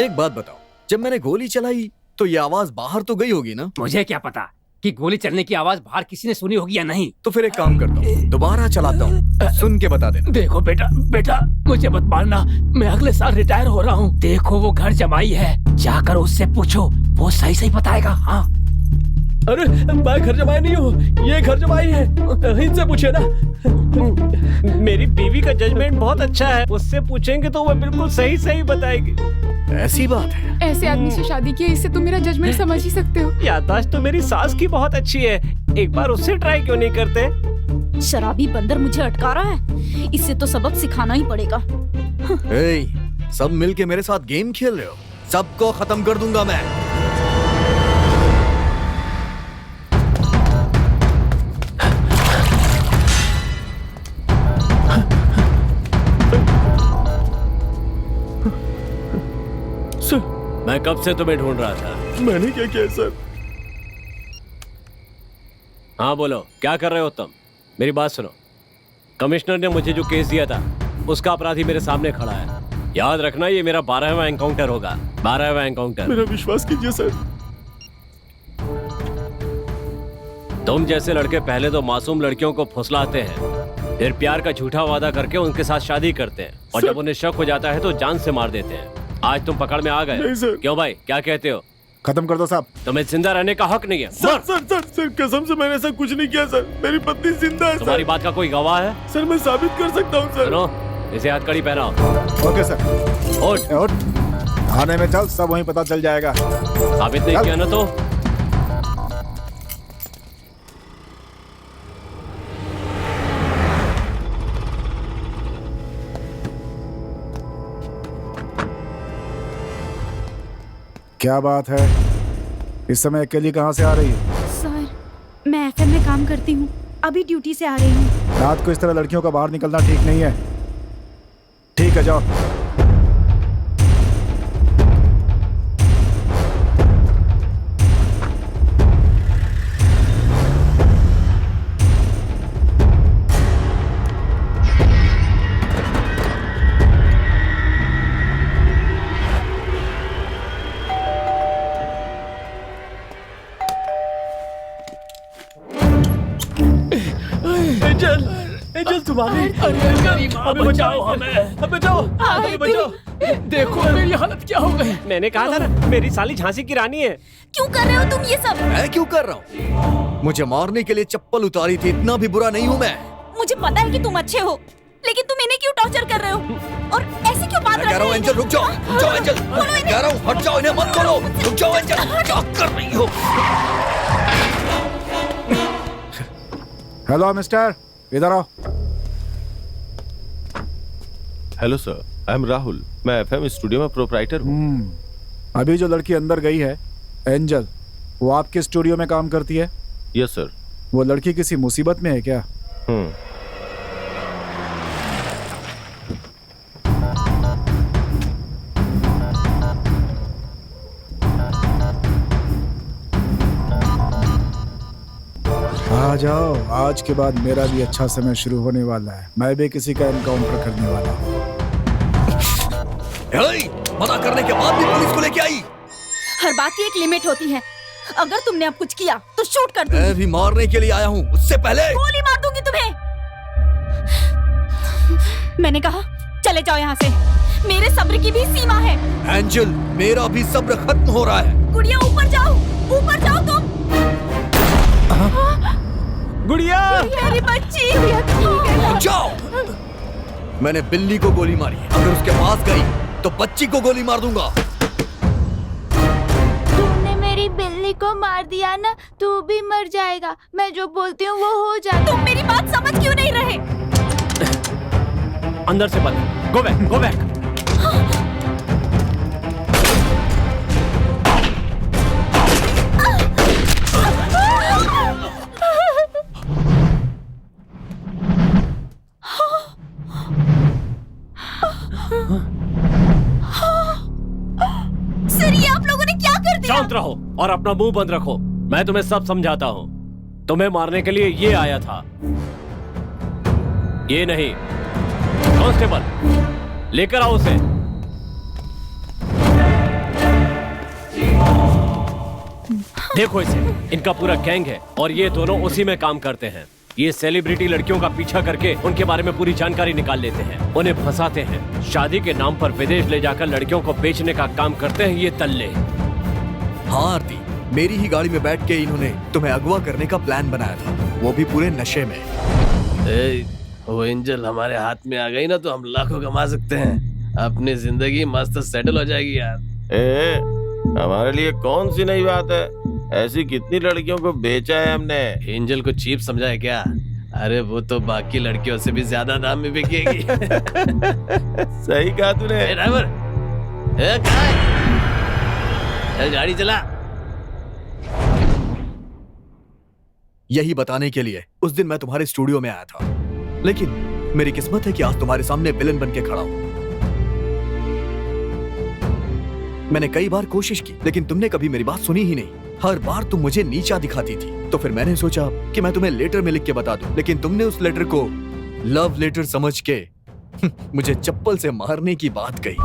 [SPEAKER 2] एक बात बताओ, जब मैंने गोली चलाई तो ये आवाज बाहर तो गई होगी ना?
[SPEAKER 12] मुझे क्या पता कि गोली चलने की आवाज बाहर किसी ने सुनी होगी या नहीं।
[SPEAKER 2] तो फिर एक काम करता हूँ, दोबारा चलाता हूँ, सुन के बता देना।
[SPEAKER 12] देखो बेटा मुझे मत मारना, मैं अगले साल रिटायर हो रहा हूँ। देखो वो घर जमाई है, जाकर उससे पूछो, वो सही बताएगा। हाँ।
[SPEAKER 9] अरे मैं घर जमाई नहीं हूँ, ये घर जमाई है, इनसे पूछे ना।
[SPEAKER 4] मेरी बीवी का जजमेंट बहुत अच्छा है, उससे पूछेंगे तो वो बिल्कुल सही बताएगी।
[SPEAKER 2] ऐसी बात है?
[SPEAKER 3] ऐसे आदमी से शादी की, इससे तुम मेरा जजमेंट समझ ही सकते हो।
[SPEAKER 4] याददाश्त तो मेरी सास की बहुत अच्छी है, एक बार उससे ट्राई क्यों नहीं करते?
[SPEAKER 1] शराबी बंदर मुझे अटका रहा है, इससे तो सबक सिखाना ही पड़ेगा।
[SPEAKER 2] सब मिलके मेरे साथ गेम खेल रहे हो, सबको खत्म कर दूंगा मैं।
[SPEAKER 4] मैं कब से तुम्हें ढूंढ रहा था।
[SPEAKER 9] मैंने क्या किया सर?
[SPEAKER 4] हाँ बोलो, क्या कर रहे हो तुम? मेरी बात सुनो, कमिश्नर ने मुझे जो केस दिया था उसका अपराधी मेरे सामने खड़ा है। याद रखना, ये मेरा 12वां एनकाउंटर होगा। 12वां एनकाउंटर।
[SPEAKER 9] मेरा विश्वास कीजिए सर।
[SPEAKER 4] तुम जैसे लड़के पहले तो मासूम लड़कियों को फुसलाते हैं, फिर प्यार का झूठा वादा करके उनके साथ शादी करते हैं, और जब उन्हें शक हो जाता है तो जान से मार देते हैं। आज तुम पकड़ में आ गए। क्यों भाई, क्या कहते हो?
[SPEAKER 5] खत्म कर दो साहब।
[SPEAKER 4] तुम्हें जिंदा रहने का हक नहीं है।
[SPEAKER 10] सर सर सर सर कसम से मैंने ऐसा कुछ नहीं किया सर। मेरी पत्नी जिंदा है
[SPEAKER 4] तुम्हारी
[SPEAKER 10] सर।
[SPEAKER 4] बात का कोई गवाह है?
[SPEAKER 10] सर मैं साबित कर सकता हूँ सर।
[SPEAKER 4] सुनो, इसे हथकड़ी पहनाओ।
[SPEAKER 5] Okay sir.
[SPEAKER 4] उठ।
[SPEAKER 5] थाने में चल, सब वहीं पता चल जाएगा।
[SPEAKER 4] साबित नहीं किया ना तो
[SPEAKER 5] क्या बात है, इस समय अकेली कहाँ से आ रही है?
[SPEAKER 1] सर मैं एफएम में काम करती हूँ, अभी ड्यूटी से आ रही हूँ।
[SPEAKER 5] रात को इस तरह लड़कियों का बाहर निकलना ठीक नहीं है। ठीक है जाओ।
[SPEAKER 7] एंजल तुम आ गई। हमें बचाओ, हमें बचाओ, हमें बचाओ।
[SPEAKER 8] देखो मेरी हालत क्या हो गई।
[SPEAKER 4] मैंने कहा था ना, मेरी साली झांसी की रानी है।
[SPEAKER 1] क्यों कर रहे हो तुम ये सब?
[SPEAKER 2] मैं क्यों कर रहा हूँ? मुझे मारने के लिए चप्पल उतारी थी, इतना भी बुरा नहीं हूँ मैं।
[SPEAKER 1] मुझे पता है कि तुम अच्छे हो, लेकिन तुम इन्हें क्यों टॉर्चर कर रहे हो और ऐसे क्यों बात
[SPEAKER 2] कह रहा हूँ एंजल रुक जाओ, रुक जाओ एंजल। कह रहा हूँ हट जाओ, इन्हें मत करो। रुक जाओ एंजल, क्या कर रही हो?
[SPEAKER 5] हेलो मिस्टर, इधर आओ।
[SPEAKER 10] Hello sir, I am Rahul. मैं एफएम स्टूडियो में प्रोप्राइटर हूँ।
[SPEAKER 5] अभी जो लड़की अंदर गई है एंजल, वो आपके स्टूडियो में काम करती है?
[SPEAKER 10] Yes sir.
[SPEAKER 5] वो लड़की किसी मुसीबत में है क्या? आ जाओ, आज के बाद मेरा भी अच्छा समय शुरू होने वाला है। मैं भी किसी का एनकाउंटर करने वाला हूँ।
[SPEAKER 2] मना करने के बाद भी पुलिस को लेके आई।
[SPEAKER 1] हर बात की एक लिमिट होती है। अगर तुमने अब कुछ किया तो शूट कर दूंगी।
[SPEAKER 2] मैं भी मारने के लिए आया हूँ, उससे पहले
[SPEAKER 1] गोली मार दूंगी तुम्हें। मैंने कहा चले जाओ यहाँ से, मेरे सब्र की भी सीमा है।
[SPEAKER 2] एंजल, मेरा भी सब्र खत्म हो रहा है।
[SPEAKER 1] गुड़िया ऊपर जाओ तुम।
[SPEAKER 7] गुड़िया,
[SPEAKER 1] मेरी बच्ची।
[SPEAKER 2] जाओ। मैंने बिल्ली को गोली मारी, अगर उसके पास गई तो बच्ची को गोली मार दूंगा।
[SPEAKER 11] तुमने मेरी बिल्ली को मार दिया ना, तू भी मर जाएगा। मैं जो बोलती हूँ वो हो जाता।
[SPEAKER 1] तुम मेरी बात समझ क्यों नहीं रहे?
[SPEAKER 4] अंदर से बंद। Go back, go back.
[SPEAKER 1] Sir ये आप लोगों ने क्या कर दिया?
[SPEAKER 4] शांत रहो और अपना मुंह बंद रखो। मैं तुम्हें सब समझाता हूँ। तुम्हें मारने के लिए ये आया था, ये नहीं। कांस्टेबल, लेकर आओ उसे। देखो इसे, इनका पूरा गैंग है और ये दोनों उसी में काम करते हैं। ये सेलिब्रिटी लड़कियों का पीछा करके उनके बारे में पूरी जानकारी निकाल लेते हैं, उन्हें फंसाते हैं, शादी के नाम पर विदेश ले जाकर लड़कियों को बेचने का काम करते हैं ये तल्ले।
[SPEAKER 2] हाँ आरती, मेरी ही गाड़ी में बैठ के इन्होंने तुम्हें अगवा करने का प्लान बनाया था, वो भी पूरे नशे में।
[SPEAKER 7] वो एंजल हमारे हाथ में आ गई ना तो हम लाखों कमा सकते हैं। अपनी जिंदगी मस्त सेटल हो जाएगी यार।
[SPEAKER 10] हमारे लिए कौन सी नई बात है? ऐसी कितनी लड़कियों को बेचा है हमने।
[SPEAKER 7] एंजल को चीप समझा है क्या? अरे वो तो बाकी लड़कियों से भी ज्यादा दाम में बिकेगी।
[SPEAKER 10] सही कहा तूने।
[SPEAKER 7] ड्राइवर, कहाँ है? चल गाड़ी चला।
[SPEAKER 2] यही बताने के लिए उस दिन मैं तुम्हारे स्टूडियो में आया था, लेकिन मेरी किस्मत है कि आज तुम्हारे सामने विलन बन के खड़ा हूं। मैंने कई बार कोशिश की, लेकिन तुमने कभी मेरी बात सुनी ही नहीं। हर बार तुम मुझे नीचा दिखाती थी, तो फिर मैंने सोचा कि मैं तुम्हें लेटर में लिख के बता दूं, लेकिन तुमने उस लेटर को लव लेटर समझ के मुझे चप्पल से मारने की बात कही।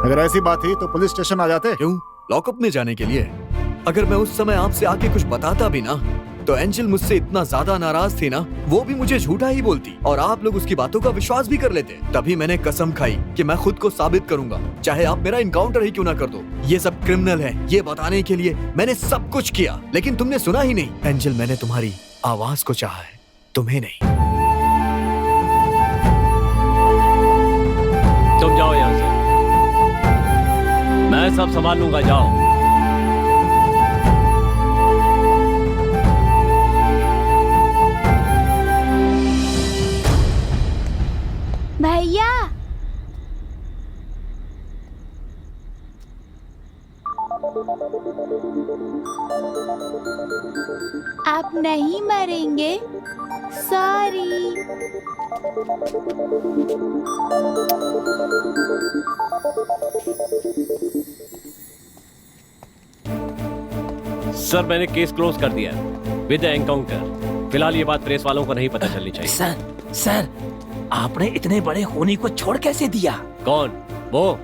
[SPEAKER 5] अगर ऐसी बात थी तो पुलिस स्टेशन आ जाते।
[SPEAKER 2] क्यों? लॉकअप में जाने के लिए? अगर मैं उस समय आपसे आके कुछ बताता भी ना तो एंजल मुझसे इतना ज्यादा नाराज थी ना, वो भी मुझे झूठा ही बोलती और आप लोग उसकी बातों का विश्वास भी कर लेते। तभी मैंने कसम खाई कि मैं खुद को साबित करूंगा, चाहे आप मेरा इनकाउंटर ही क्यों ना कर दो। ये सब क्रिमिनल है, ये बताने के लिए मैंने सब कुछ किया, लेकिन तुमने सुना ही नहीं। एंजल, मैंने तुम्हारी आवाज को चाहा है, तुम्हें नहीं।
[SPEAKER 4] तुम जाओ यहाँ से, मैं सब संभाल लूंगा, जाओ।
[SPEAKER 1] भैया,
[SPEAKER 11] आप नहीं मरेंगे, सॉरी।
[SPEAKER 4] सर, मैंने केस क्लोज कर दिया विद एनकाउंटर। फिलहाल ये बात प्रेस वालों को नहीं पता चलनी चाहिए।
[SPEAKER 12] सर, आपने इतने बड़े खूनी को छोड़ कैसे दिया?
[SPEAKER 4] कौन? वो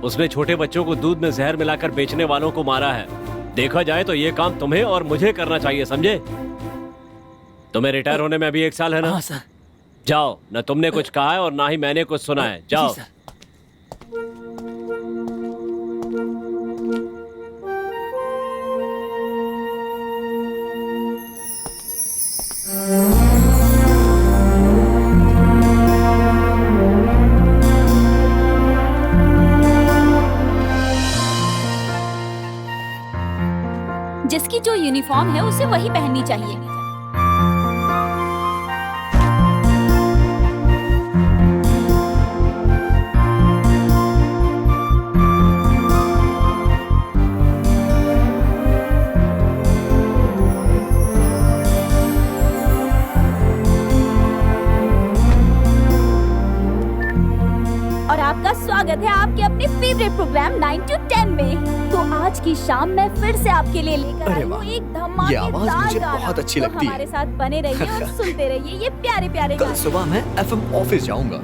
[SPEAKER 4] उसने छोटे बच्चों को दूध में जहर मिलाकर बेचने वालों को मारा है। देखा जाए तो ये काम तुम्हें और मुझे करना चाहिए, समझे? तुम्हें रिटायर होने में अभी 1 साल है ना?
[SPEAKER 12] हाँ सर।
[SPEAKER 4] जाओ, न तुमने कुछ कहा है और ना ही मैंने कुछ सुना है, जाओ।
[SPEAKER 1] जिसकी जो यूनिफॉर्म है उसे वही पहननी चाहिए। और आपका स्वागत है आपके अपने फेवरेट प्रोग्राम 9 to 10 में। तो आज की शाम मैं फिर से आपके लिए लेकर आई हूँ एक
[SPEAKER 2] ये आवाज मुझे
[SPEAKER 1] धमाकेदार
[SPEAKER 2] बहुत अच्छी
[SPEAKER 1] तो
[SPEAKER 2] लगती है।
[SPEAKER 1] हमारे साथ बने रहिए और सुनते रहिए ये प्यारे प्यारे
[SPEAKER 2] कल सुबह मैं FM ऑफिस जाऊंगा।